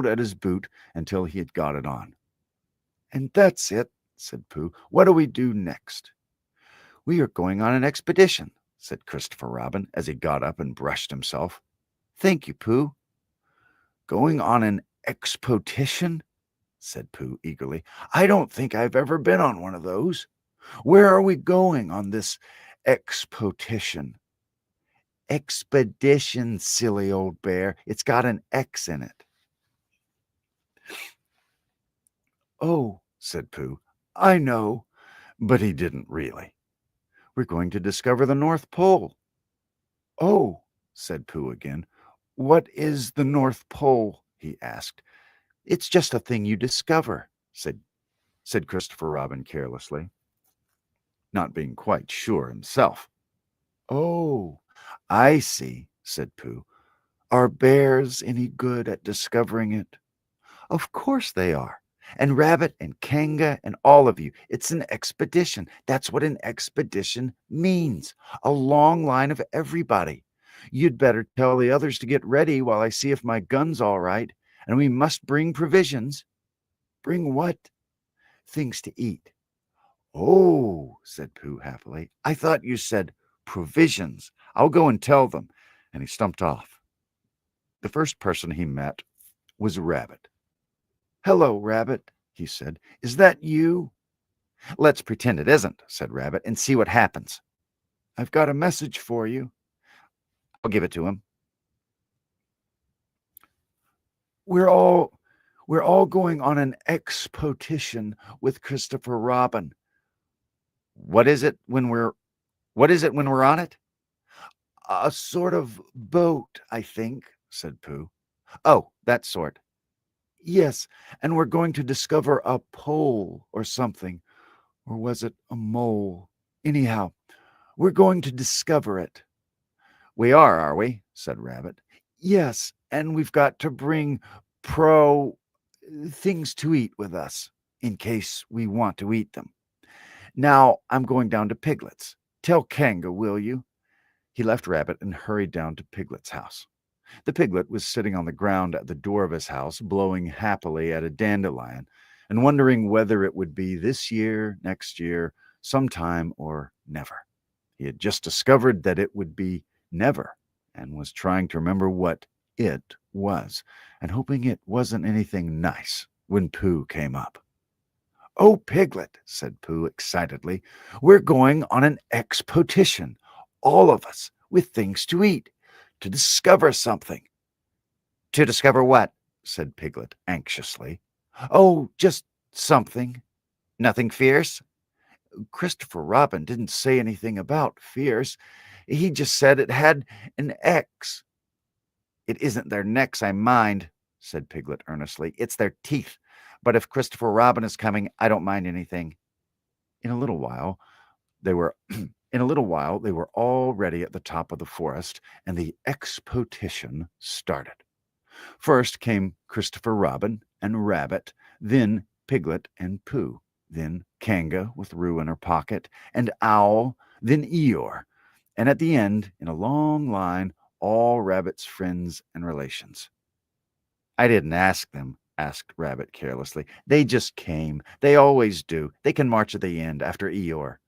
at his boot until he had got it on. "And that's it," said Pooh. "What do we do next?" "We are going on an expedition," said Christopher Robin as he got up and brushed himself. "Thank you, Pooh." "Going on an expedition?" said Pooh eagerly. "I don't think I've ever been on one of those. Where are we going on this expedition?" "Expedition, silly old bear. It's got an X in it." "Oh," said Pooh, "I know," but he didn't really. "We're going to discover the North Pole." "Oh," said Pooh again. "What is the North Pole?" he asked. "It's just a thing you discover," said Christopher Robin carelessly, not being quite sure himself. "Oh, I see," said Pooh. "Are bears any good at discovering it?" "Of course they are. And Rabbit and Kanga and all of you. It's an expedition. That's what an expedition means. A long line of everybody. You'd better tell the others to get ready while I see if my gun's all right. And we must bring provisions." "Bring what?" "Things to eat." "Oh," said Pooh happily. "I thought you said provisions. I'll go and tell them." And he stumped off. The first person he met was Rabbit. "Hello, Rabbit," he said. "Is that you?" "Let's pretend it isn't," said Rabbit, "and see what happens." "I've got a message for you." I'll give it to him. We're all going on an expedition with Christopher Robin." What is it when we're on it?" "A sort of boat, I think," said Pooh. "Oh, that sort." "Yes, and we're going to discover a pole or something. Or was it a mole? Anyhow, we're going to discover it." "We are we?" said Rabbit. "Yes, and we've got to bring things to eat with us, in case we want to eat them. Now I'm going down to Piglet's. Tell Kanga, will you?" He left Rabbit and hurried down to Piglet's house. The piglet was sitting on the ground at the door of his house, blowing happily at a dandelion, and wondering whether it would be this year, next year, sometime, or never. He had just discovered that it would be never, and was trying to remember what it was, and hoping it wasn't anything nice, when Pooh came up. "Oh, Piglet," said Pooh excitedly, "we're going on an expedition, all of us, with things to eat, to discover something." "To discover what?" said Piglet anxiously. "Oh, just something." "Nothing fierce?" Christopher Robin didn't say anything about fierce. He just said it had an X. "It isn't their necks I mind," said Piglet earnestly. "It's their teeth. But if Christopher Robin is coming, I don't mind anything." In a little while, they were all ready at the top of the forest, and the expedition started. First came Christopher Robin and Rabbit, then Piglet and Pooh, then Kanga with Roo in her pocket, and Owl, then Eeyore, and at the end, in a long line, all Rabbit's friends and relations. "I didn't ask them," asked Rabbit carelessly. "They just came. They always do. They can march at the end after Eeyore."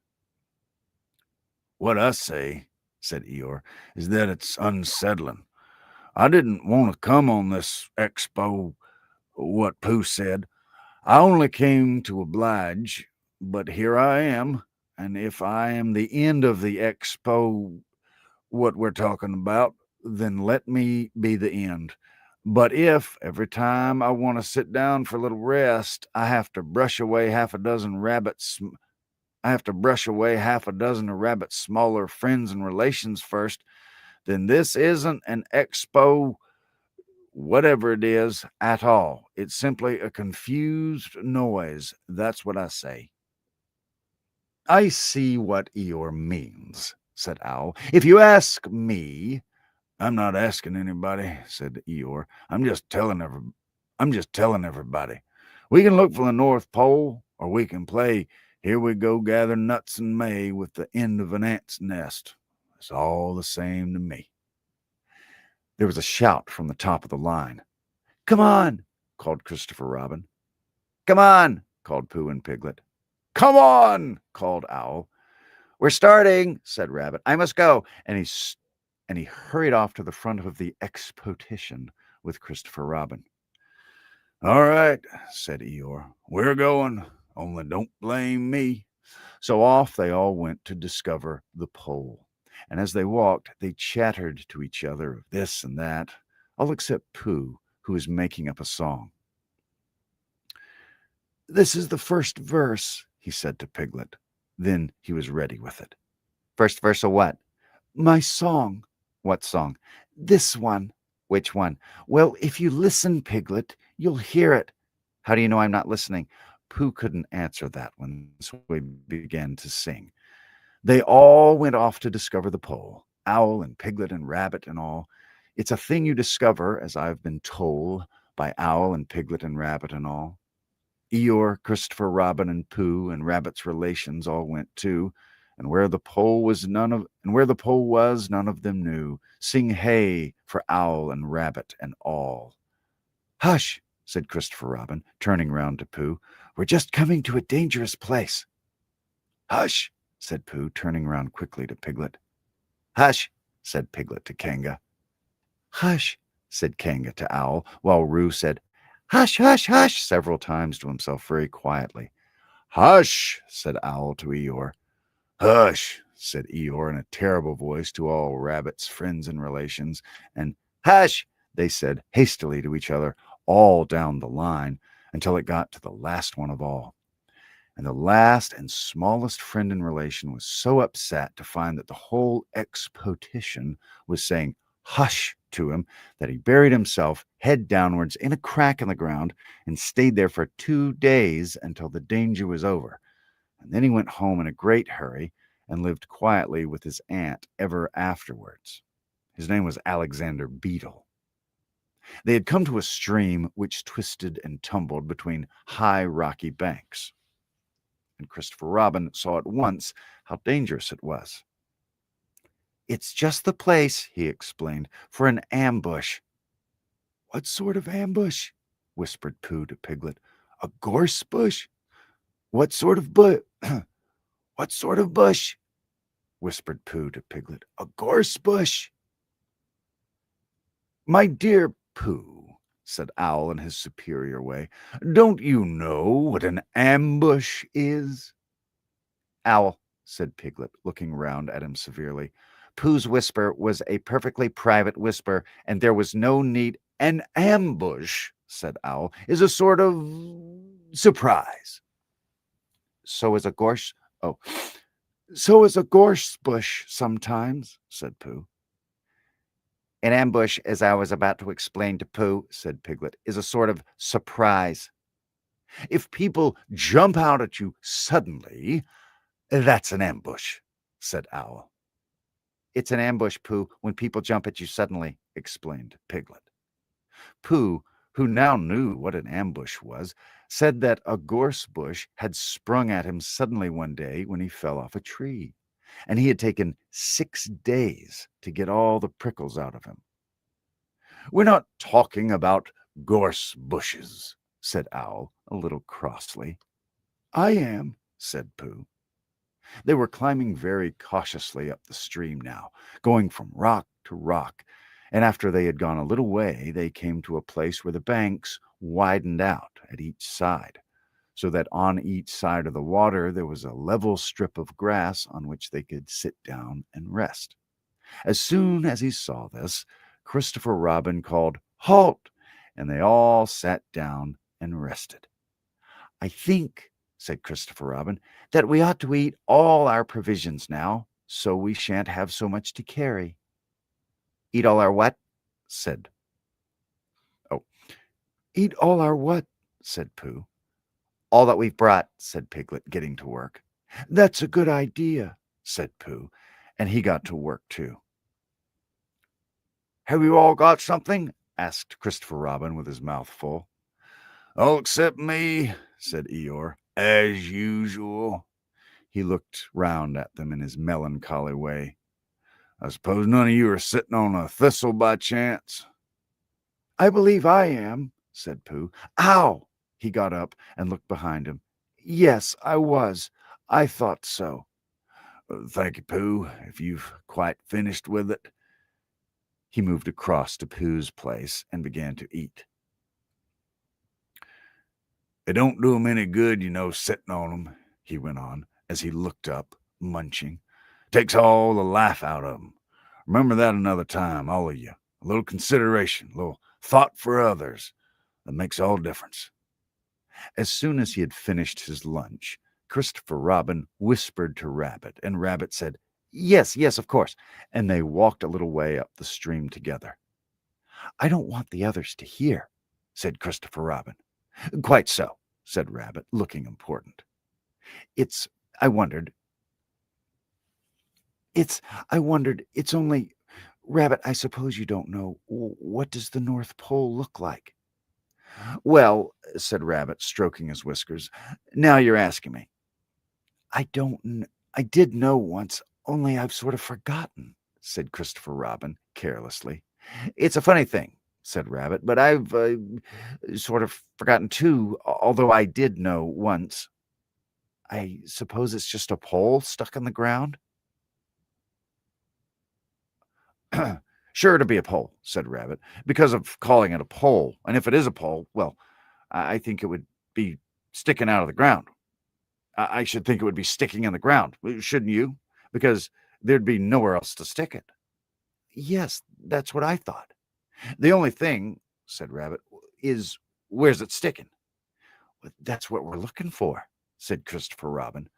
"What I say," said Eeyore, "is that it's unsettling. I didn't want to come on this expo. what Pooh said. I only came to oblige, but here I am, and if I am the end of the expo, what we're talking about, then let me be the end. But if every time I want to sit down for a little rest, I have to brush away half a dozen rabbits, I have to brush away half a dozen of rabbits' smaller friends and relations first, then this isn't an expo, whatever it is, at all. It's simply a confused noise. That's what I say. I see what Eeyore means, said Owl. If you ask me, I'm not asking anybody, said Eeyore. I'm just telling everybody. We can look for the North Pole, or we can play Here We Go Gather Nuts in May with the end of an ant's nest. It's all the same to me. There was a shout from the top of the line. Come on, called Christopher Robin. Come on, called Pooh and Piglet. Come on, called Owl. We're starting, said Rabbit. I must go. And he hurried off to the front of the exposition with Christopher Robin. All right, said Eeyore. We're going, only don't blame me. So off they all went to discover the pole. And as they walked, they chattered to each other of this and that, all except Pooh, who was making up a song. This is the first verse, he said to Piglet. Then he was ready with it. First verse of what? My song. What song? This one. Which one? Well, if you listen, Piglet, you'll hear it. How do you know I'm not listening? Pooh couldn't answer that one, so he began to sing. They all went off to discover the pole, Owl and Piglet and Rabbit and all. It's a thing you discover, as I've been told, by Owl and Piglet and Rabbit and all. Eeyore, Christopher Robin, and Pooh and Rabbit's relations all went too, and where the pole was none of them knew. Sing hey for Owl and Rabbit and all. Hush, said Christopher Robin, turning round to Pooh. We're just coming to a dangerous place. Hush, said Pooh, turning round quickly to Piglet. Hush, said Piglet to Kanga. Hush, said Kanga to Owl, while Roo said, Hush, hush, hush, several times to himself very quietly. Hush, said Owl to Eeyore. Hush, said Eeyore in a terrible voice to all Rabbit's friends and relations, and hush, they said hastily to each other, all down the line, until it got to the last one of all. And the last and smallest friend and relation was so upset to find that the whole exposition was saying hush to him that he buried himself head downwards in a crack in the ground and stayed there for 2 days until the danger was over. And then he went home in a great hurry and lived quietly with his aunt ever afterwards. His name was Alexander Beetle. They had come to a stream which twisted and tumbled between high rocky banks. And Christopher Robin saw at once how dangerous it was. It's just the place, he explained, for an ambush. What sort of ambush? Whispered Pooh to Piglet. A gorse bush? What sort of What sort of bush? Whispered Pooh to Piglet. A gorse bush. My dear Pooh, said Owl in his superior way, don't you know what an ambush is? Owl, said Piglet, looking round at him severely. Pooh's whisper was a perfectly private whisper, and there was no need. An ambush, said Owl, is a sort of surprise. So is a gorse bush sometimes, said Pooh. An ambush, as I was about to explain to Pooh, said Piglet, is a sort of surprise. If people jump out at you suddenly, that's an ambush, said Owl. It's an ambush, Pooh, when people jump at you suddenly, explained Piglet. Pooh, who now knew what an ambush was, said that a gorse bush had sprung at him suddenly one day when he fell off a tree, and he had taken 6 days to get all the prickles out of him. We're not talking about gorse bushes, said Owl a little crossly. I am, said Pooh. They were climbing very cautiously up the stream now, going from rock to rock, and after they had gone a little way, they came to a place where the banks widened out at each side, so that on each side of the water there was a level strip of grass on which they could sit down and rest. As soon as he saw this, Christopher Robin called, "Halt!" and they all sat down and rested. "I think," said Christopher Robin, "that we ought to eat all our provisions now, so we shan't have so much to carry." "Eat all our what?" said. "Oh, eat all our what?" said Pooh. "All that we've brought," said Piglet, getting to work. "That's a good idea," said Pooh, and he got to work too. "Have you all got something?" asked Christopher Robin with his mouth full. "All except me," said Eeyore, "as usual." He looked round at them in his melancholy way. "I suppose none of you are sitting on a thistle by chance?" "I believe I am," said Pooh. "Ow!" He got up and looked behind him. "Yes, I was. I thought so." "Thank you, Pooh, if you've quite finished with it." He moved across to Pooh's place and began to eat. "It don't do 'em any good, sitting on 'em," he went on, as he looked up, munching. "Takes all the life out of 'em. Remember that another time, all of you. A little consideration, a little thought for others. That makes all difference." As soon as he had finished his lunch, Christopher Robin whispered to Rabbit, and Rabbit said, "Yes, yes, of course," and they walked a little way up the stream together. "I don't want the others to hear," said Christopher Robin. "Quite so," said Rabbit, looking important. I wondered, it's only, Rabbit, I suppose you don't know, what does the North Pole look like?" "Well," said Rabbit, stroking his whiskers, "now you're asking me." "I did know once, only I've sort of forgotten," said Christopher Robin carelessly. "It's a funny thing," said Rabbit, "but I've sort of forgotten too, although I did know once. I suppose it's just a pole stuck in the ground?" "Sure to be a pole," said Rabbit, "because of calling it a pole. And if it is a pole, well, I think it would be sticking out of the ground. I should think it would be sticking in the ground, shouldn't you? Because there'd be nowhere else to stick it." "Yes, that's what I thought." "The only thing," said Rabbit, "is where's it sticking?" "That's what we're looking for," said Christopher Robin.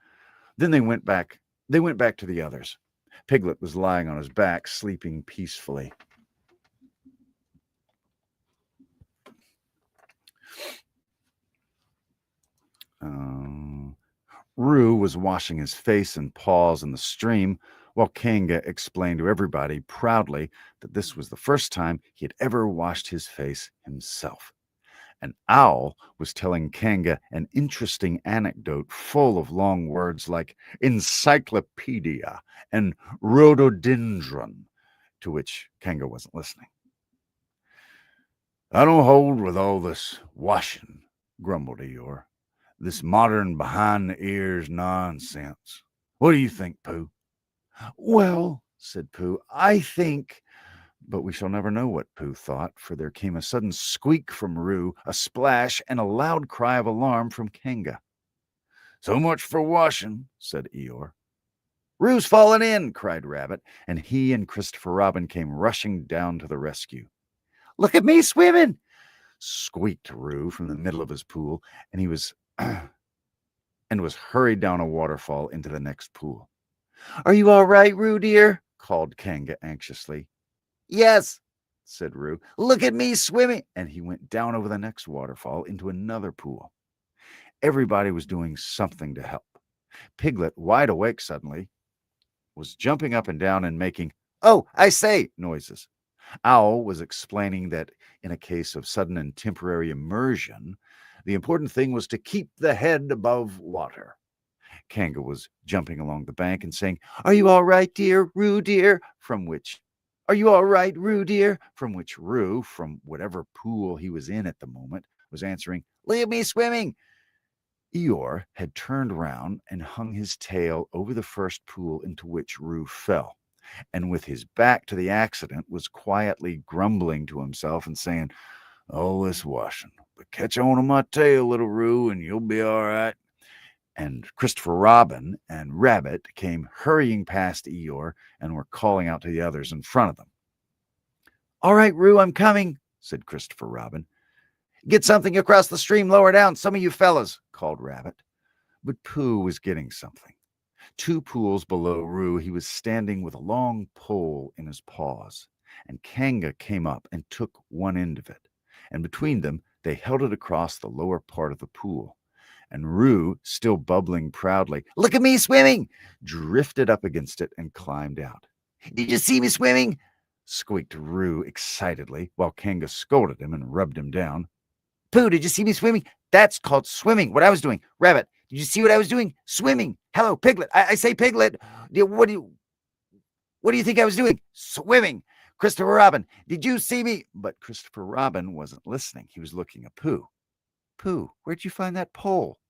Then they went back to the others. Piglet was lying on his back, sleeping peacefully. Roo was washing his face and paws in the stream, while Kanga explained to everybody proudly that this was the first time he had ever washed his face himself. An owl was telling Kanga an interesting anecdote full of long words like encyclopedia and rhododendron, to which Kanga wasn't listening. "I don't hold with all this washing," grumbled Eeyore. "This modern behind-the-ears nonsense. What do you think, Pooh?" "Well," said Pooh, "I think—" But we shall never know what Pooh thought, for there came a sudden squeak from Roo, a splash, and a loud cry of alarm from Kanga. "So much for washing," said Eeyore. "Roo's fallen in!" cried Rabbit, and he and Christopher Robin came rushing down to the rescue. "Look at me swimming!" squeaked Roo from the middle of his pool, and he was hurried down a waterfall into the next pool. "Are you all right, Roo dear?" called Kanga anxiously. "Yes," said Roo. "Look at me swimming!" And he went down over the next waterfall into another pool. Everybody was doing something to help. Piglet, wide awake suddenly, was jumping up and down and making "Oh, I say" noises. Owl was explaining that in a case of sudden and temporary immersion, the important thing was to keep the head above water. Kanga was jumping along the bank and saying, "Are you all right, dear? Roo, dear?" "Are you all right, Roo, dear?" From which Roo, from whatever pool he was in at the moment, was answering, "Leave me swimming." Eeyore had turned round and hung his tail over the first pool into which Roo fell, and with his back to the accident was quietly grumbling to himself and saying, "All this washing. But catch on to my tail, little Roo, and you'll be all right. And Christopher Robin and Rabbit came hurrying past Eeyore and were calling out to the others in front of them. "All right, Roo, I'm coming," said Christopher Robin. "Get something across the stream lower down, some of you fellas," called Rabbit. But Pooh was getting something. 2 pools below Roo, he was standing with a long pole in his paws, and Kanga came up and took one end of it, and between them they held it across the lower part of the pool. And Roo, still bubbling proudly, "Look at me swimming!" drifted up against it and climbed out. "Did you see me swimming?" squeaked Roo excitedly, while Kanga scolded him and rubbed him down. "Pooh, did you see me swimming? That's called swimming, what I was doing. Rabbit, did you see what I was doing? Swimming. Hello, Piglet. I say Piglet. What do you think I was doing? Swimming. Christopher Robin, did you see me?" But Christopher Robin wasn't listening. He was looking at Pooh. "Pooh, where'd you find that pole?"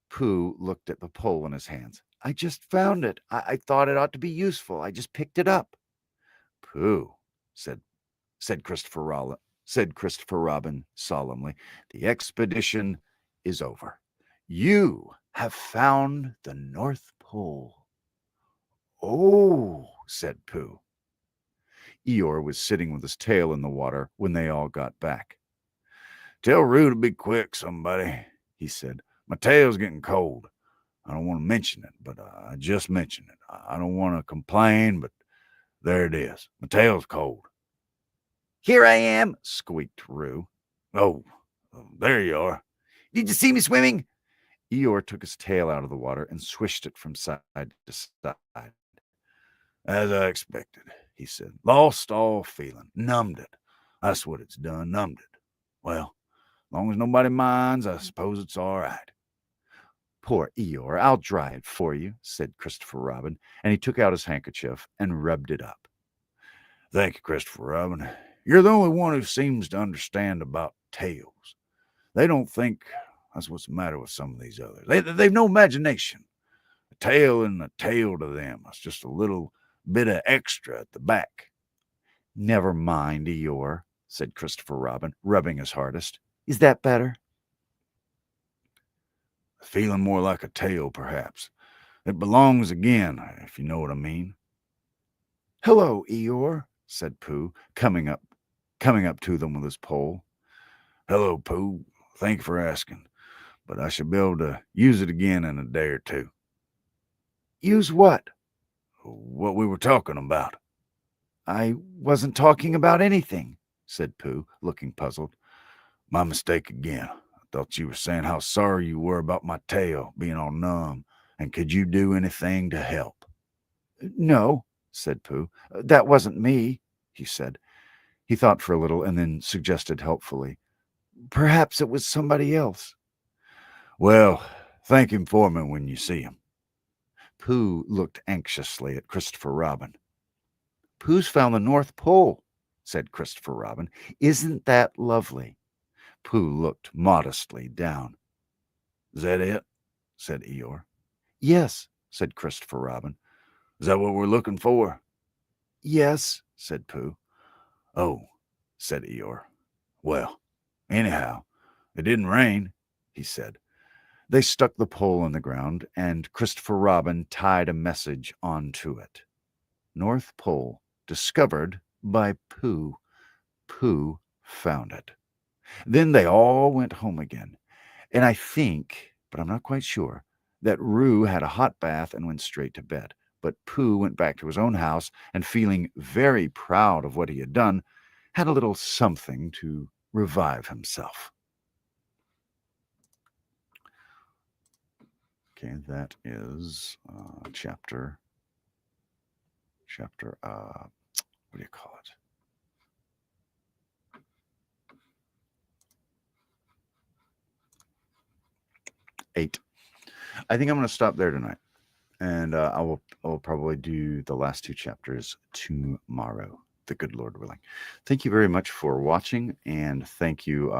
Pooh looked at the pole in his hands. "I just found it. I thought it ought to be useful. I just picked it up." "Pooh," said Christopher Robin solemnly, "the expedition is over. You have found the North Pole." "Oh," said Pooh. Eeyore was sitting with his tail in the water when they all got back. "Tell Roo to be quick, somebody," he said. "My tail's getting cold. I don't want to mention it, but I just mentioned it. I don't want to complain, but there it is. My tail's cold." "Here I am," squeaked Roo. "Oh, there you are." "Did you see me swimming?" Eeyore took his tail out of the water and swished it from side to side. "As I expected," he said. "Lost all feeling. Numbed it. That's what it's done. Numbed it. Well, as long as nobody minds, I suppose it's all right." "Poor Eeyore, I'll dry it for you," said Christopher Robin, and he took out his handkerchief and rubbed it up. "Thank you, Christopher Robin. You're the only one who seems to understand about tails. They don't think that's what's the matter with some of these others. They've no imagination. A tail and a tail to them. It's just a little bit of extra at the back." "Never mind, Eeyore," said Christopher Robin, rubbing his hardest. "Is that better?" "Feeling more like a tail, perhaps. It belongs again, if you know what I mean." "Hello, Eeyore," said Pooh, coming up to them with his pole. "Hello, Pooh. Thank you for asking. But I should be able to use it again in a day or two." "Use what?" "What we were talking about." "I wasn't talking about anything," said Pooh, looking puzzled. "My mistake again. I thought you were saying how sorry you were about my tail being all numb, and could you do anything to help?" "No," said Pooh. "That wasn't me," he said. He thought for a little and then suggested helpfully, "Perhaps it was somebody else." "Well, thank him for me when you see him." Pooh looked anxiously at Christopher Robin. "Pooh's found the North Pole," said Christopher Robin. "Isn't that lovely?" Pooh looked modestly down. "Is that it?" said Eeyore. "Yes," said Christopher Robin. "Is that what we're looking for?" "Yes," said Pooh. "Oh," said Eeyore. "Well, anyhow, it didn't rain," he said. They stuck the pole in the ground, and Christopher Robin tied a message onto it. "North Pole, discovered by Pooh. Pooh found it." Then they all went home again. And I think, but I'm not quite sure, that Roo had a hot bath and went straight to bed. But Pooh went back to his own house and, feeling very proud of what he had done, had a little something to revive himself. Okay, that is chapter, what do you call it? Eight. I think I'm going to stop there tonight, and I will probably do the last 2 chapters tomorrow, the good Lord willing. Thank you very much for watching, and thank you,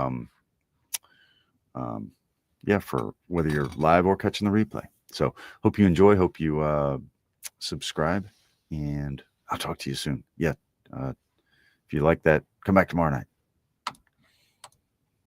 for whether you're live or catching the replay. So hope you enjoy. Hope you subscribe, and I'll talk to you soon. If you like that, come back tomorrow night.